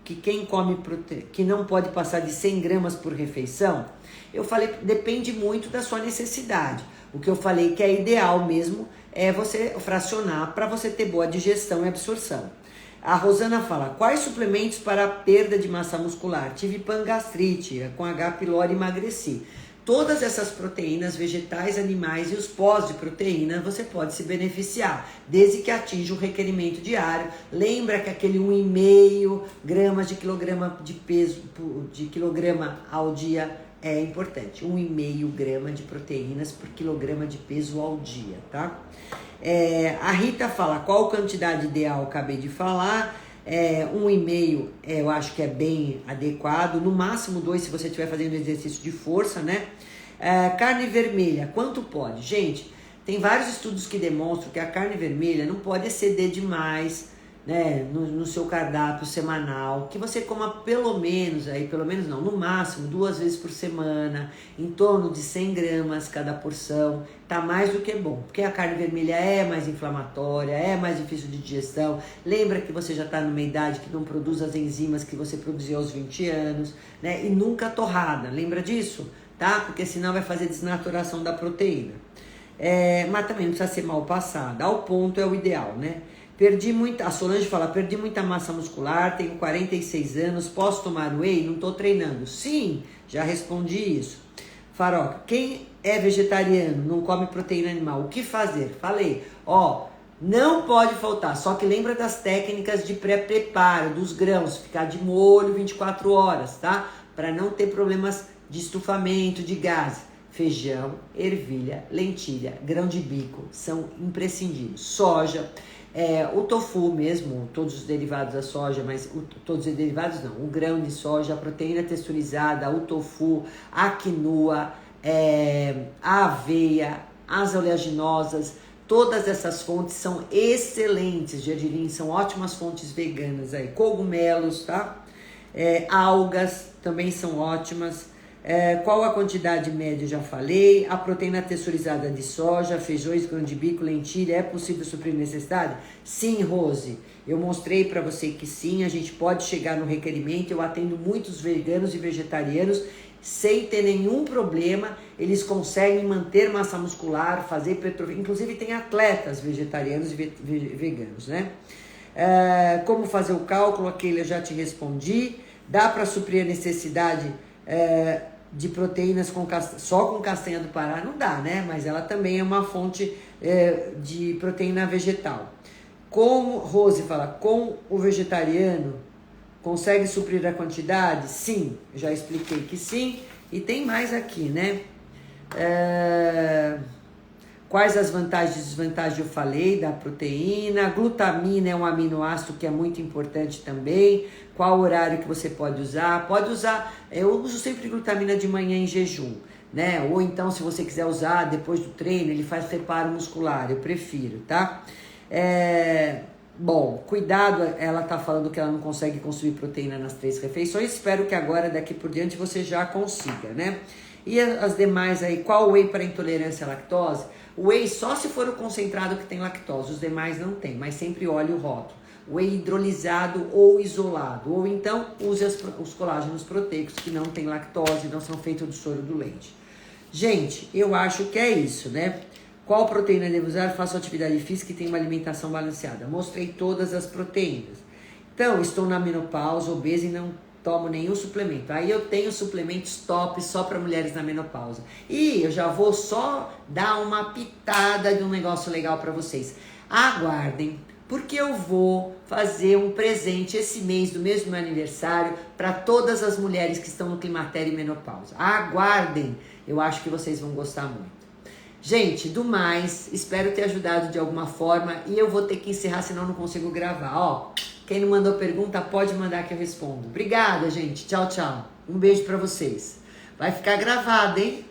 que quem come proteína, que não pode passar de 100 gramas por refeição? Eu falei, depende muito da sua necessidade. O que eu falei que é ideal mesmo é você fracionar para você ter boa digestão e absorção. A Rosana fala, quais suplementos para a perda de massa muscular? Tive pangastrite, com H. pylori emagreci. Todas essas proteínas vegetais, animais e os pós de proteína você pode se beneficiar, desde que atinja o requerimento diário. Lembra que aquele 1,5 gramas de quilograma de peso de quilograma ao dia é importante. 1,5 grama de proteínas por quilograma de peso ao dia, tá? A Rita fala qual quantidade ideal, acabei de falar. 1,5 eu acho que é bem adequado, no máximo 2 se você estiver fazendo exercício de força, né? Carne vermelha, quanto pode? Gente, tem vários estudos que demonstram que a carne vermelha não pode exceder demais, né, no seu cardápio semanal, que você coma pelo menos não, no máximo 2 vezes por semana, em torno de 100 gramas cada porção, tá mais do que bom, porque a carne vermelha é mais inflamatória, é mais difícil de digestão. Lembra que você já está numa idade que não produz as enzimas que você produziu aos 20 anos, né, e nunca torrada, lembra disso? Tá? Porque senão vai fazer desnaturação da proteína. Mas também não precisa ser mal passada, ao ponto é o ideal, né? A Solange fala, perdi muita massa muscular, tenho 46 anos, posso tomar whey? Não tô treinando. Sim, já respondi isso. Faroca, quem é vegetariano, não come proteína animal, o que fazer? Falei, não pode faltar, só que lembra das técnicas de pré-preparo, dos grãos, ficar de molho 24 horas, tá? Para não ter problemas de estufamento, de gás. Feijão, ervilha, lentilha, grão de bico são imprescindíveis. Soja, o tofu mesmo, todos os derivados da soja, mas todos os derivados não, o grão de soja, a proteína texturizada, o tofu, a quinoa, a aveia, as oleaginosas, todas essas fontes são excelentes, gergelim, são ótimas fontes veganas aí. Cogumelos, tá? Algas também são ótimas. Qual a quantidade média, já falei. A proteína texturizada de soja, feijões, grão de bico, lentilha, é possível suprir necessidade? Sim, Rose, eu mostrei para você que sim, a gente pode chegar no requerimento. Eu atendo muitos veganos e vegetarianos sem ter nenhum problema, eles conseguem manter massa muscular, fazer hipertrofia, inclusive tem atletas vegetarianos e veganos, né? Como fazer o cálculo, aquele eu já te respondi. Dá para suprir a necessidade de proteínas só com castanha do Pará? Não dá, né? Mas ela também é uma fonte de proteína vegetal. Como Rose fala, com o vegetariano consegue suprir a quantidade? Sim, já expliquei que sim. E tem mais aqui, né? Quais as vantagens e desvantagens eu falei da proteína. Glutamina é um aminoácido que é muito importante também. Qual horário que você pode usar? Pode usar, eu uso sempre glutamina de manhã em jejum, né? Ou então, se você quiser usar depois do treino, ele faz reparo muscular, eu prefiro, tá? Bom, cuidado, ela tá falando que ela não consegue consumir proteína nas 3 refeições. Espero que agora, daqui por diante, você já consiga, né? E as demais aí, qual whey para intolerância à lactose? O whey só se for o concentrado que tem lactose, os demais não tem, mas sempre olhe o rótulo. Whey hidrolisado ou isolado, ou então use os colágenos proteicos que não tem lactose, não são feitos do soro do leite. Gente, eu acho que é isso, né? Qual proteína devo usar? Faço atividade física e tenho uma alimentação balanceada. Mostrei todas as proteínas. Então, estou na menopausa, obesa e não tomo nenhum suplemento. Aí eu tenho suplementos top só para mulheres na menopausa. E eu já vou só dar uma pitada de um negócio legal para vocês. Aguardem, porque eu vou fazer um presente esse mês, do mês do meu aniversário, para todas as mulheres que estão no climatério e menopausa. Aguardem, eu acho que vocês vão gostar muito. Gente, do mais, espero ter ajudado de alguma forma e eu vou ter que encerrar, senão eu não consigo gravar. Quem não mandou pergunta, pode mandar que eu respondo. Obrigada, gente. Tchau, tchau. Um beijo pra vocês. Vai ficar gravado, hein?